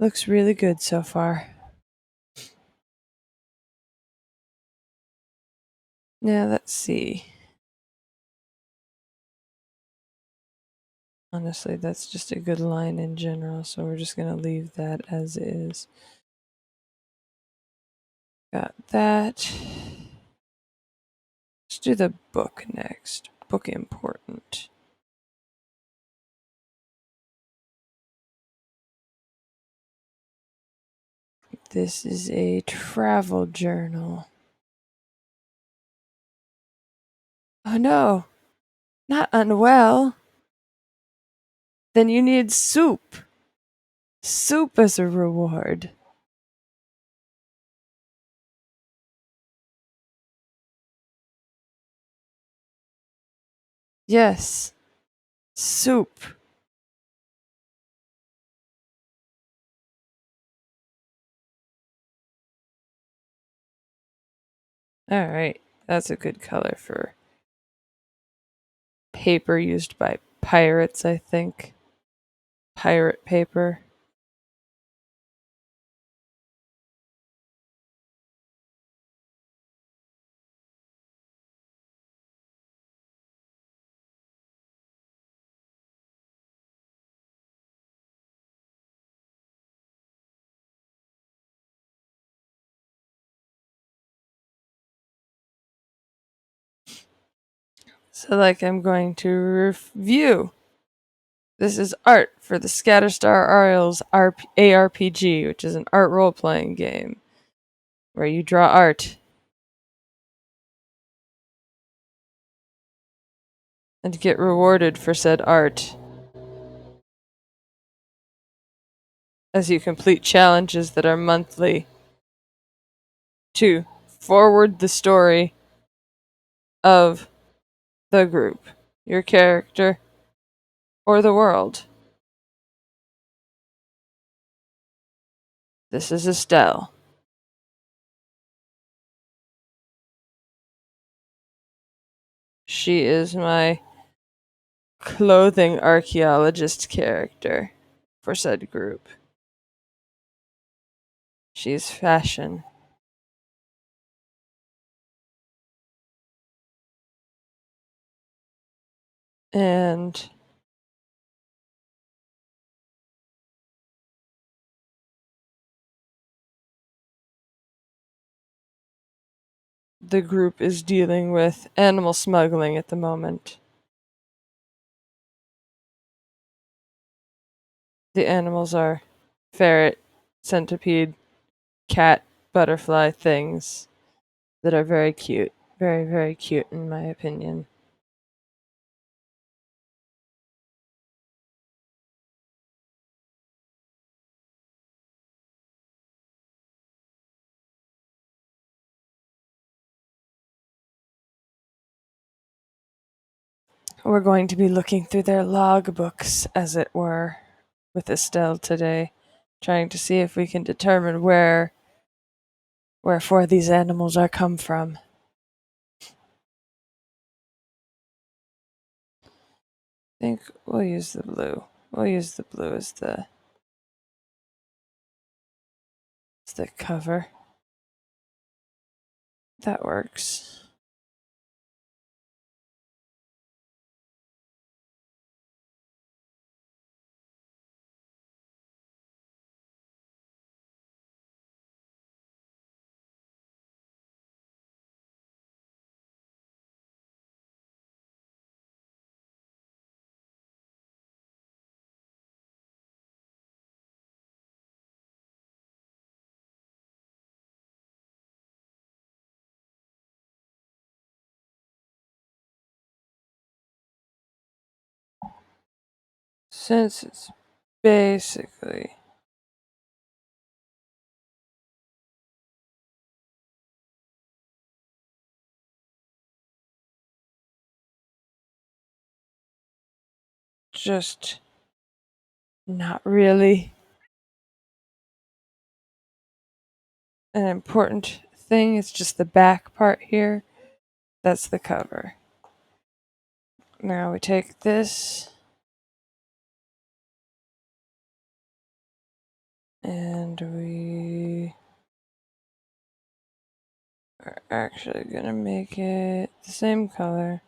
Looks really good so far. Now let's see. Honestly, that's just a good line in general, so we're just going to leave that as is. Got that. Let's do the book next. Book important. This is a travel journal. Oh no, not unwell. Then you need soup. Soup as a reward. Yes, soup. Alright, that's a good color for paper used by pirates, I think. Pirate paper. So, I'm going to review. This is art for the Scatterstar Isles ARPG, which is an art role playing game where you draw art and get rewarded for said art as you complete challenges that are monthly to forward the story of the group, your character, or the world. This is Estelle. She is my clothing archaeologist character for said group. She's fashion. And the group is dealing with animal smuggling at the moment. The animals are ferret, centipede, cat, butterfly things that are very cute. Very, very cute, in my opinion. We're going to be looking through their logbooks, as it were, with Estelle today, trying to see if we can determine wherefore these animals are come from. I think we'll use the blue. We'll use the blue as the cover. That works. Since it's basically just not really an important thing, it's just the back part here. That's the cover. Now we take this And we are actually gonna make it the same color.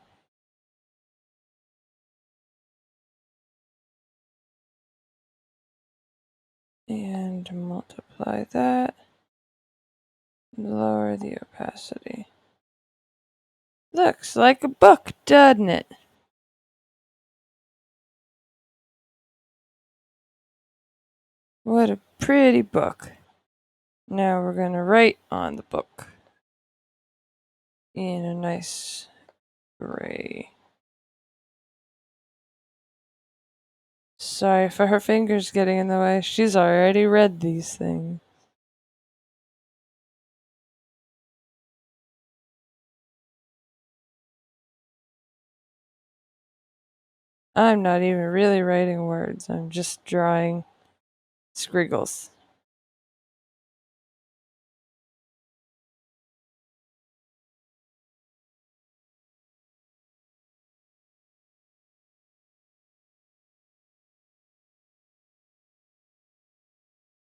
And multiply that. Lower the opacity. Looks like a book, doesn't it? What a pretty book. Now we're gonna write on the book in a nice gray. Sorry for her fingers getting in the way. She's already read these things. I'm not even really writing words. I'm just drawing squiggles.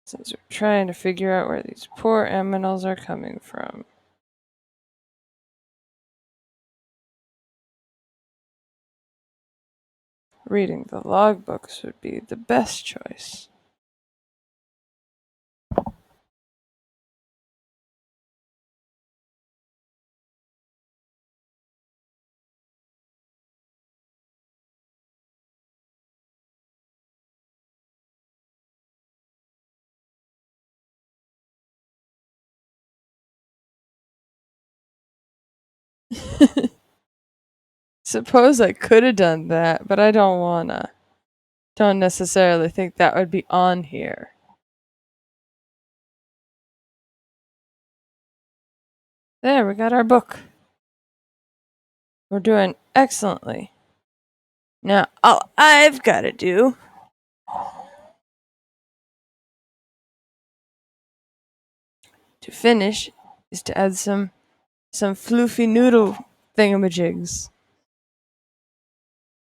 Since we're trying to figure out where these poor aminals are coming from. Reading the logbooks would be the best choice. Suppose I could have done that, but I don't wanna. Don't necessarily think that would be on here. There, we got our book. We're doing excellently. Now, all I've got to do to finish is to add some floofy noodle thingamajigs.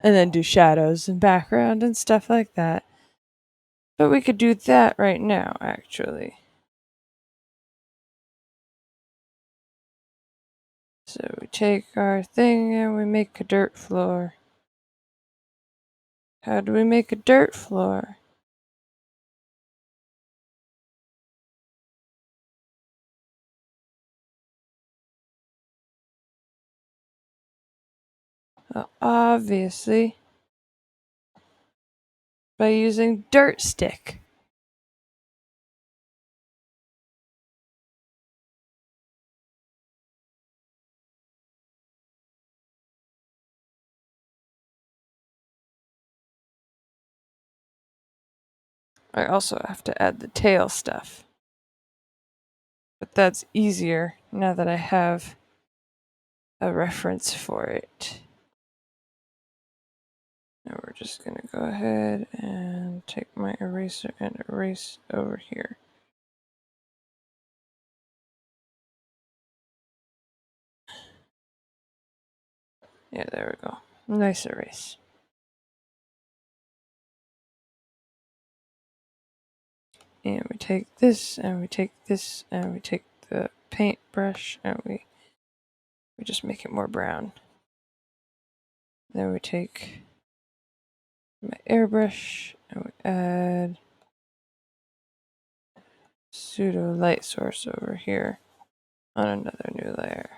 And then do shadows and background and stuff like that. But we could do that right now, actually. So we take our thing and we make a dirt floor. How do we make a dirt floor? Well, obviously, by using dirt stick. I also have to add the tail stuff. But that's easier now that I have a reference for it. Now we're just going to go ahead and take my eraser and erase over here. Yeah, there we go. Nice erase. And we take this, and we take this, and we take the paintbrush, and we just make it more brown. Then we take my airbrush, and we add pseudo light source over here on another new layer.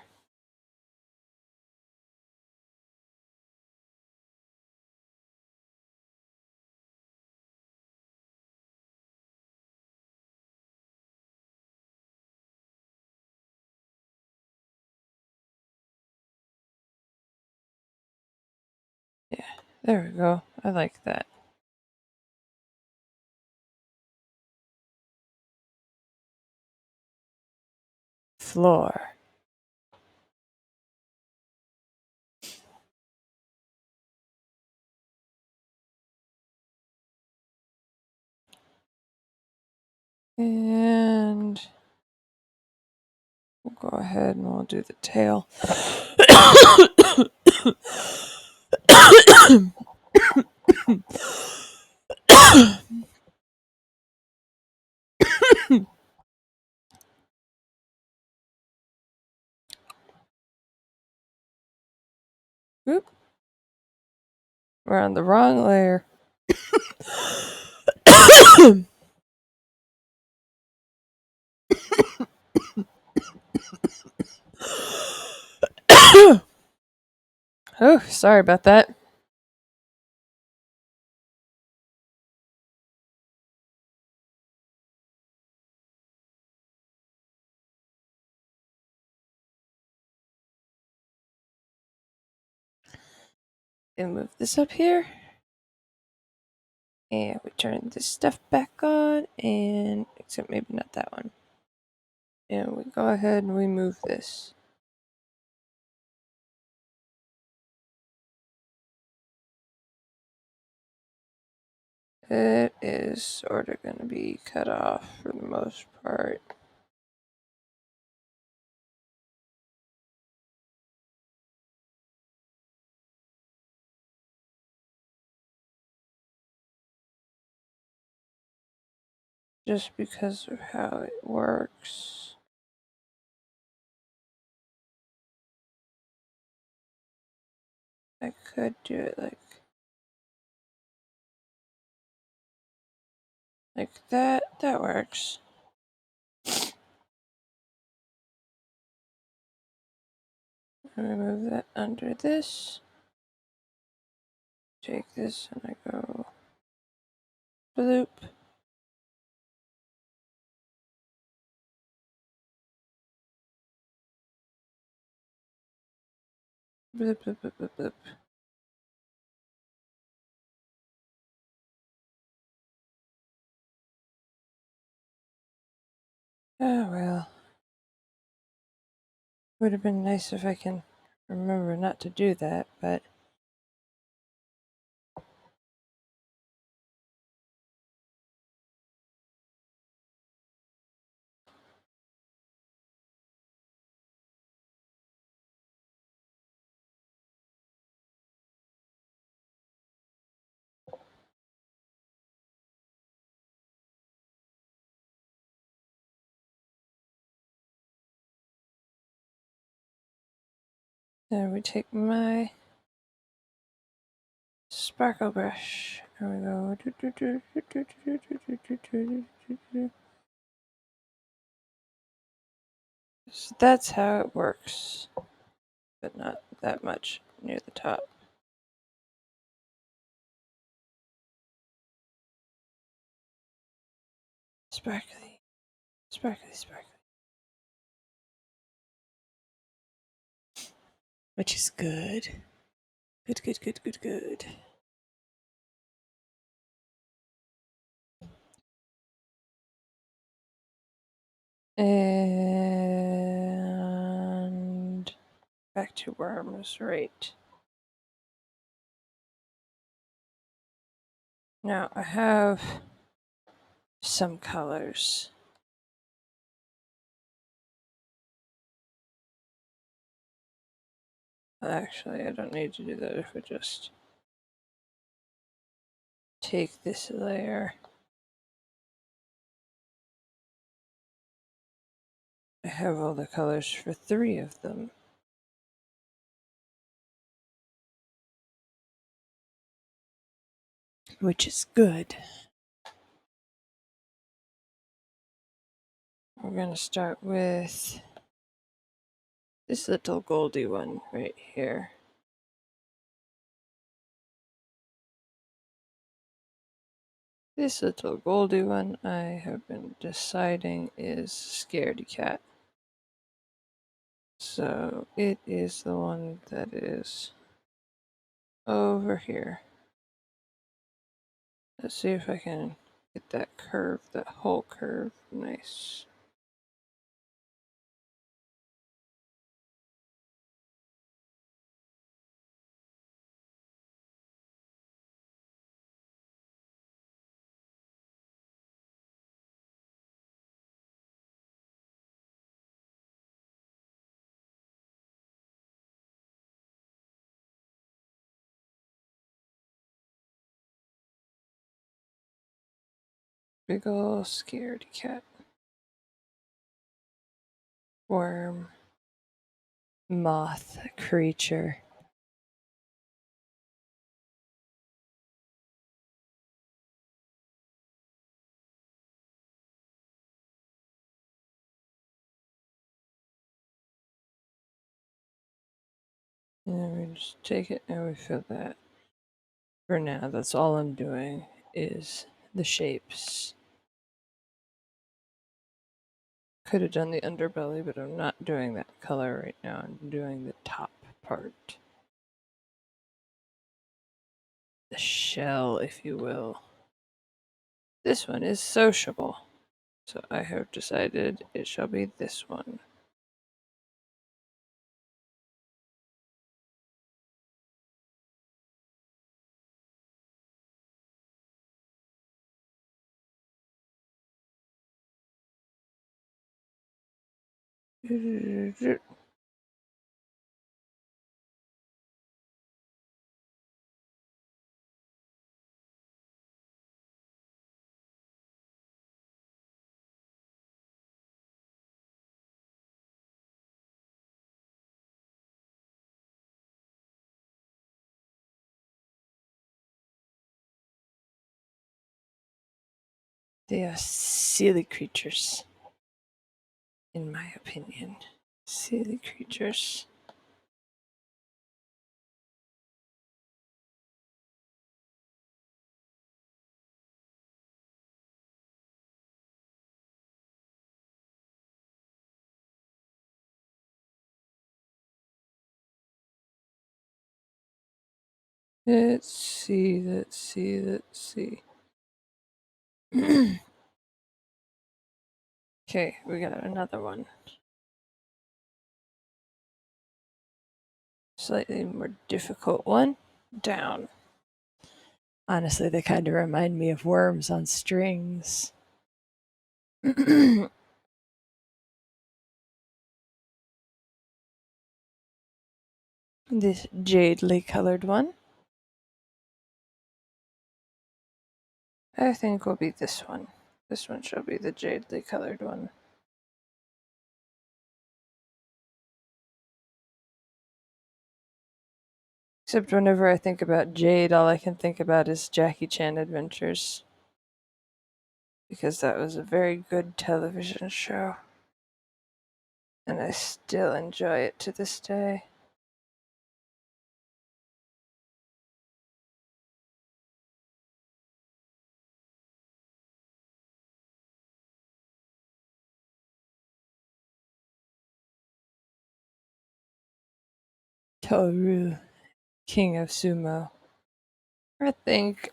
Yeah, there we go. I like that. Floor. And we'll go ahead and we'll do the tail. Oop. We're on the wrong layer. Oh, sorry about that. And move this up here. And we turn this stuff back on, and except maybe not that one. And we go ahead and we move this. It is sort of going to be cut off for the most part. Just because of how it works. I could do it like that. That works. And I move that under this. Take this and I go bloop. Bloop, bloop, bloop, bloop, bloop. Oh well. Would have been nice if I can remember not to do that, but then we take my sparkle brush and we go do, do, do, do, do, do, do, do, do, do, do, do. So that's how it works, but not that much near the top. Sparkly, sparkly, sparkly. Which is good. Good, good, good, good, good. And back to worms, right. Now I have some colors. Actually, I don't need to do that if I just take this layer. I have all the colors for 3 of them. Which is good. We're gonna start with this little goldy one right here. This little goldy one I have been deciding is Scaredy Cat. So it is the one that is over here. Let's see if I can get that curve, that whole curve, nice. Big ol' scaredy cat. Worm. Moth creature. And then we just take it and we fill that. For now, that's all I'm doing is the shapes. Could have done the underbelly, but I'm not doing that color right now. I'm doing the top part. The shell, if you will. This one is sociable, so I have decided it shall be this one. They are silly creatures, in my opinion. Silly creatures. Let's see. Okay, we got another one. Slightly more difficult one. Down. Honestly, they kind of remind me of worms on strings. This jadely colored one, I think will be this one. This one shall be the jadely colored one. Except whenever I think about Jade, all I can think about is Jackie Chan Adventures. Because that was a very good television show. And I still enjoy it to this day. Toru, King of Sumo. I think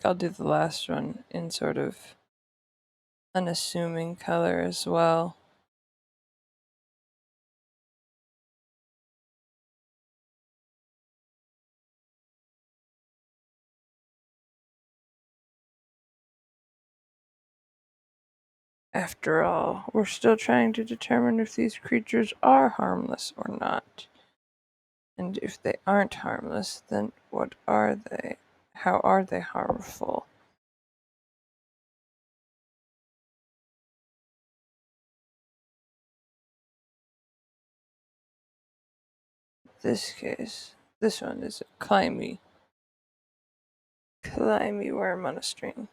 I'll do the last one in sort of unassuming color as well. After all, we're still trying to determine if these creatures are harmless or not. And if they aren't harmless, then what are they? How are they harmful? In this case, this one is a climby worm on a string.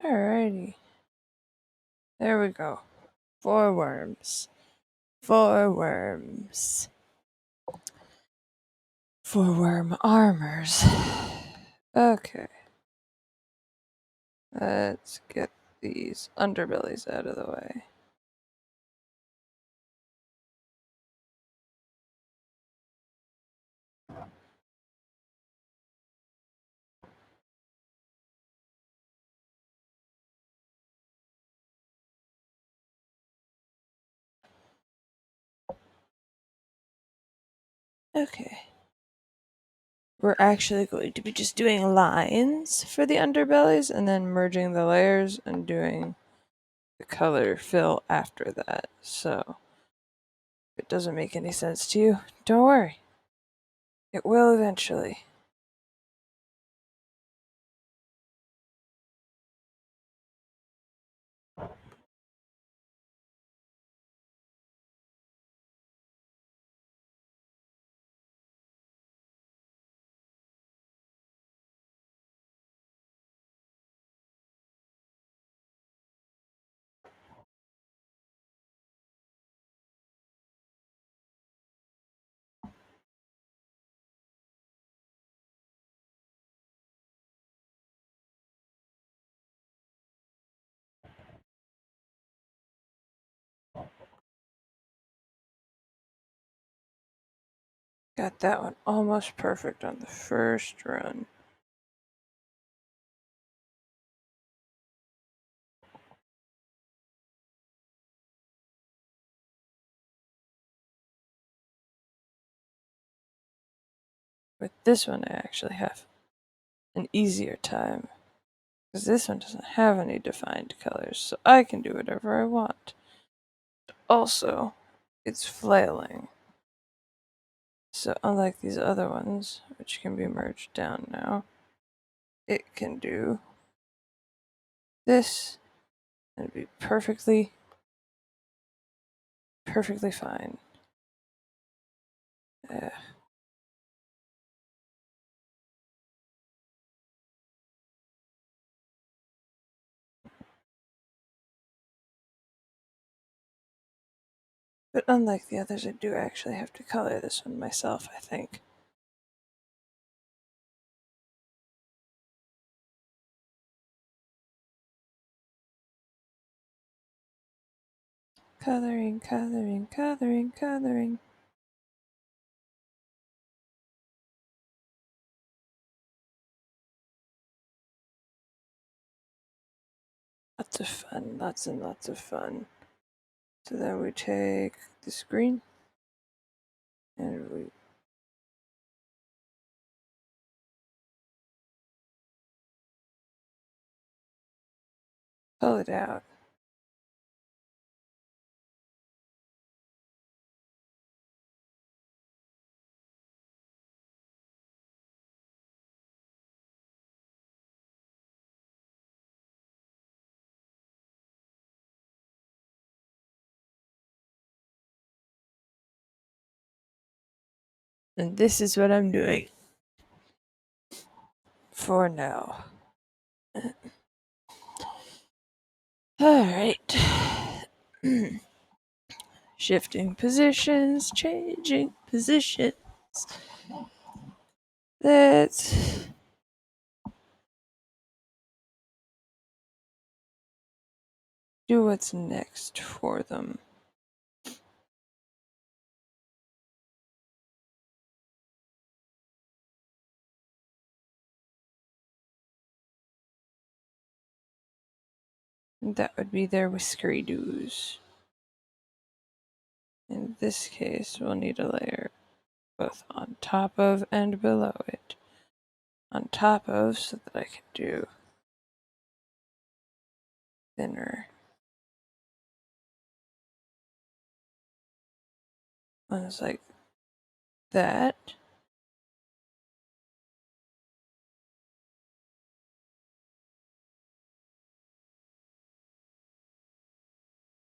Alrighty. There we go. 4 worms. 4 worms. 4 worm armors. Okay. Let's get these underbellies out of the way. Okay. We're actually going to be just doing lines for the underbellies and then merging the layers and doing the color fill after that. So, if it doesn't make any sense to you, don't worry. It will eventually. Got that one almost perfect on the first run. With this one, I actually have an easier time. Because this one doesn't have any defined colors, so I can do whatever I want. Also, it's flailing. So unlike these other ones, which can be merged down now, it can do this and be perfectly fine. Uh, but unlike the others, I do actually have to color this one myself, I think. Coloring, coloring, coloring, coloring. Lots of fun, lots and lots of fun. So then we take this green and we pull it out. And this is what I'm doing for now. Alright. Shifting positions, changing positions. Let's do what's next for them. That would be their whiskery doos. In this case, we'll need a layer both on top of and below it. On top of, so that I can do thinner ones like that.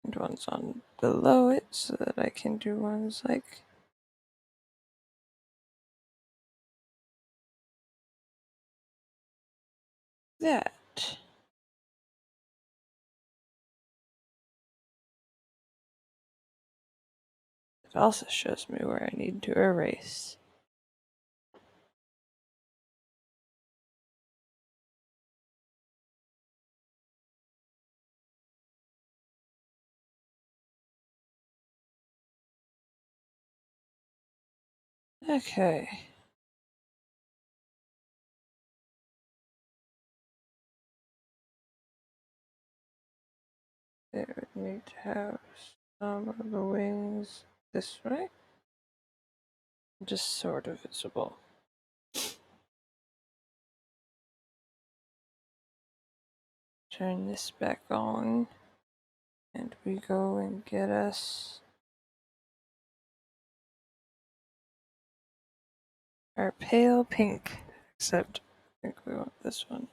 And ones on below it, so that I can do ones like that. It also shows me where I need to erase. Okay. It would need to have some of the wings this way. Just sort of visible. Turn this back on. And we go and get us our pale pink. Except I think we want this one.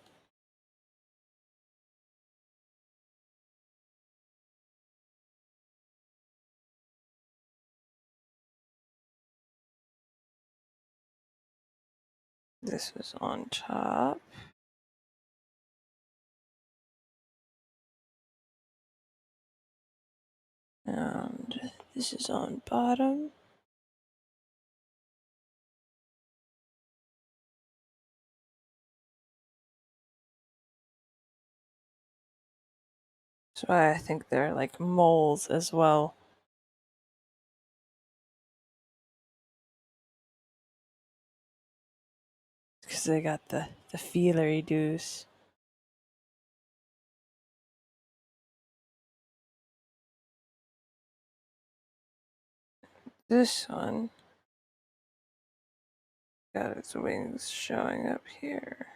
This is on top. And this is on bottom. That's why I think they're like moles as well. because they got the feelery doos. This one got its wings showing up here.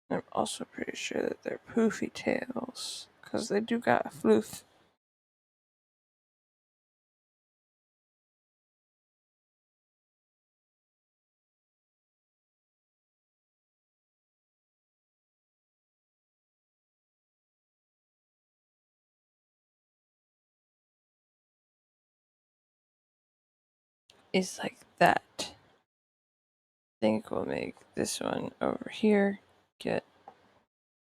I'm also pretty sure that they're poofy tails, because they do got a floof. Is like that. I think we'll make this one over here get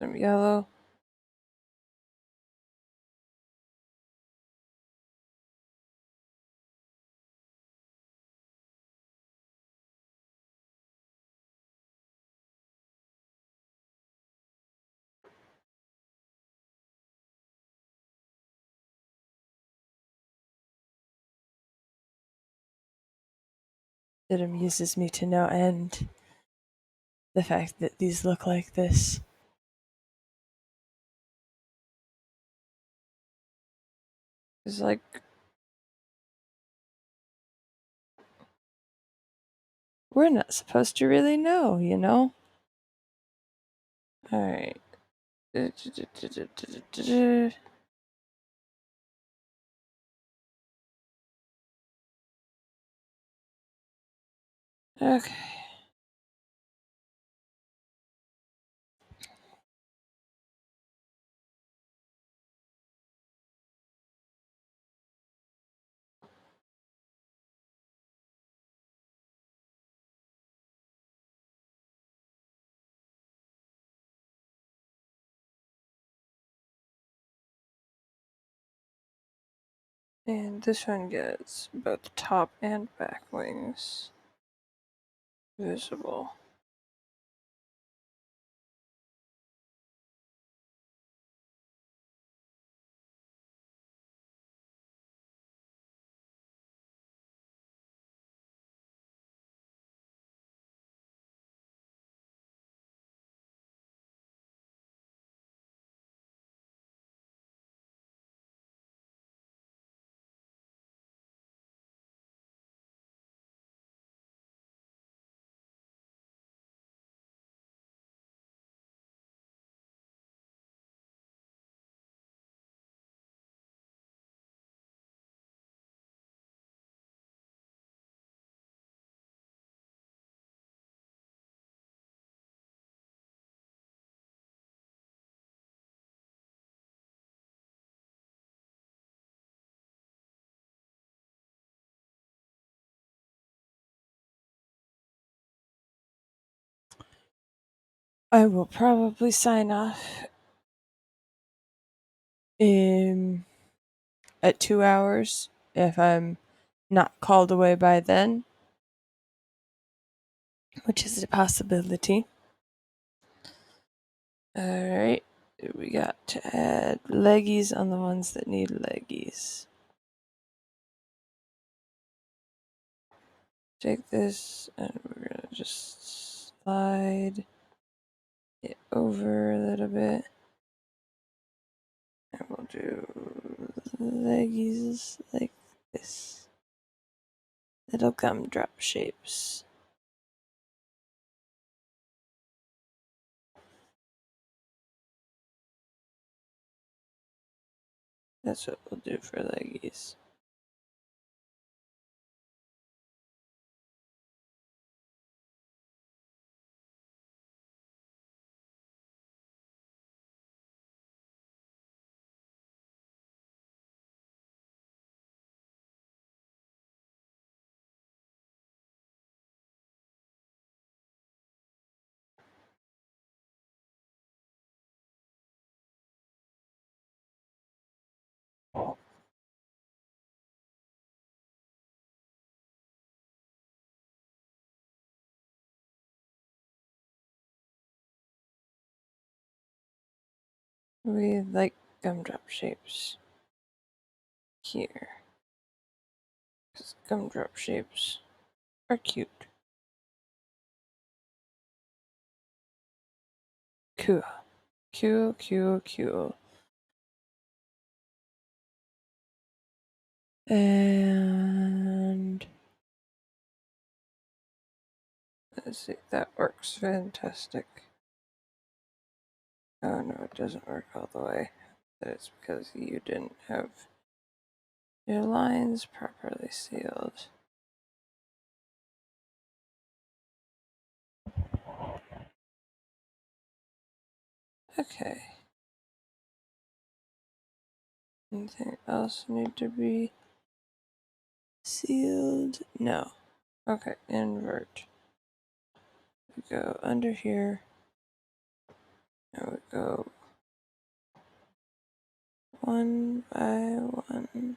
some yellow. It amuses me to no end, the fact that these look like this. It's like, we're not supposed to really know, you know? Alright. Okay. And this one gets both top and back wings visible. I will probably sign off in at 2 hours if I'm not called away by then, which is a possibility. Alright, we got to add leggies on the ones that need leggies. Take this and we're gonna just slide it over a little bit. And we'll do leggies like this. Little gumdrop shapes. That's what we'll do for leggies. We like gumdrop shapes here. Because gumdrop shapes are cute. Cool. Cool, cool, cool. And let's see, that works fantastic. Oh no, it doesn't work all the way. That's because you didn't have your lines properly sealed. Okay. Anything else need to be sealed? No. Okay, invert. We go under here. And we go one by one.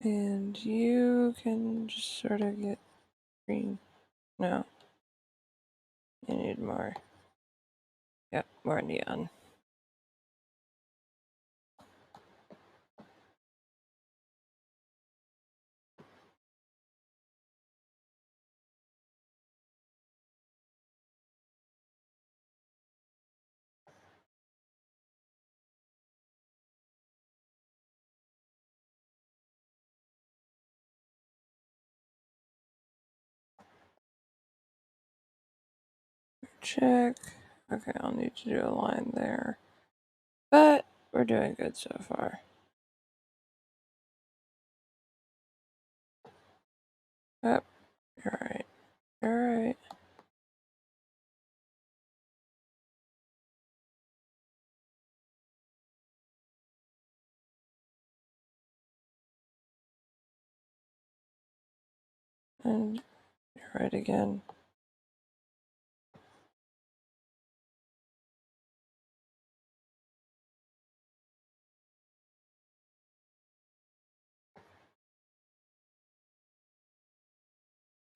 And you can just sort of get green. No. You need more. Yep, more neon. Check. Okay, I'll need to do a line there. But we're doing good so far. Yep, you're right. You're right. And you're right again.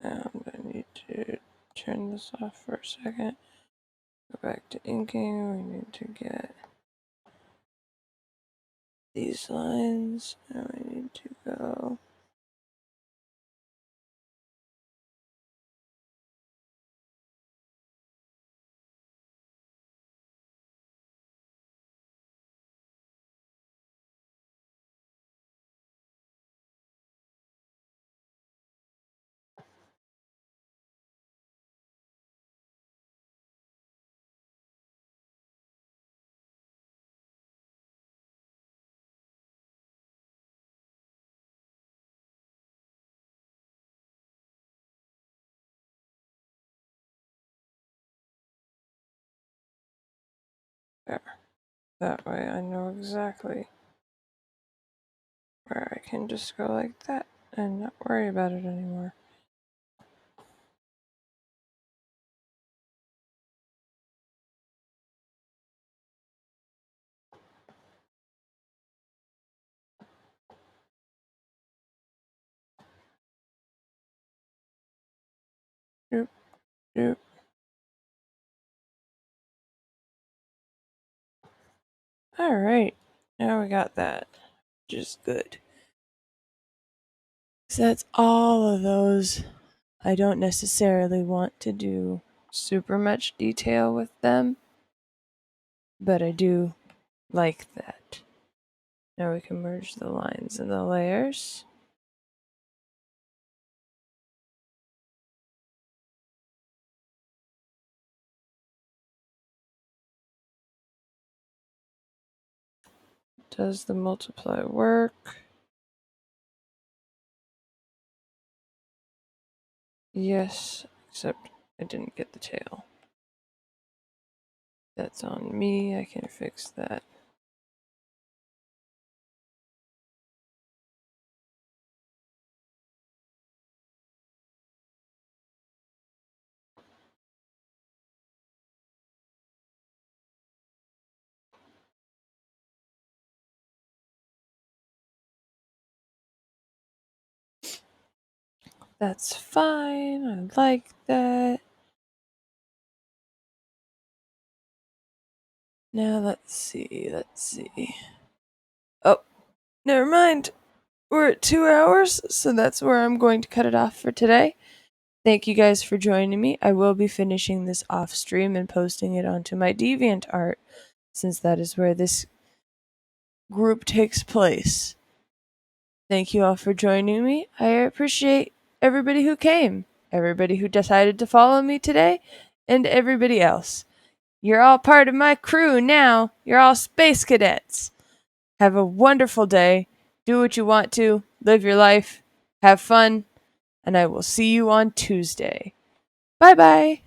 And I need to turn this off for a second. Go back to inking. We need to get these lines. And we need to go. There. That way I know exactly where I can just go like that and not worry about it anymore. Doop, doop. Alright, now we got that, which is good. So that's all of those. I don't necessarily want to do super much detail with them, but I do like that. Now we can merge the lines and the layers. Does the multiply work? Yes, except I didn't get the tail. That's on me. I can fix that. That's fine. I like that. Now let's see. Oh, never mind. We're at 2 hours, so that's where I'm going to cut it off for today. Thank you guys for joining me. I will be finishing this off stream and posting it onto my DeviantArt, since that is where this group takes place. Thank you all for joining me. I appreciate everybody who came, everybody who decided to follow me today, and everybody else. You're all part of my crew now. You're all space cadets. Have a wonderful day. Do what you want to. Live your life. Have fun. And I will see you on Tuesday. Bye bye.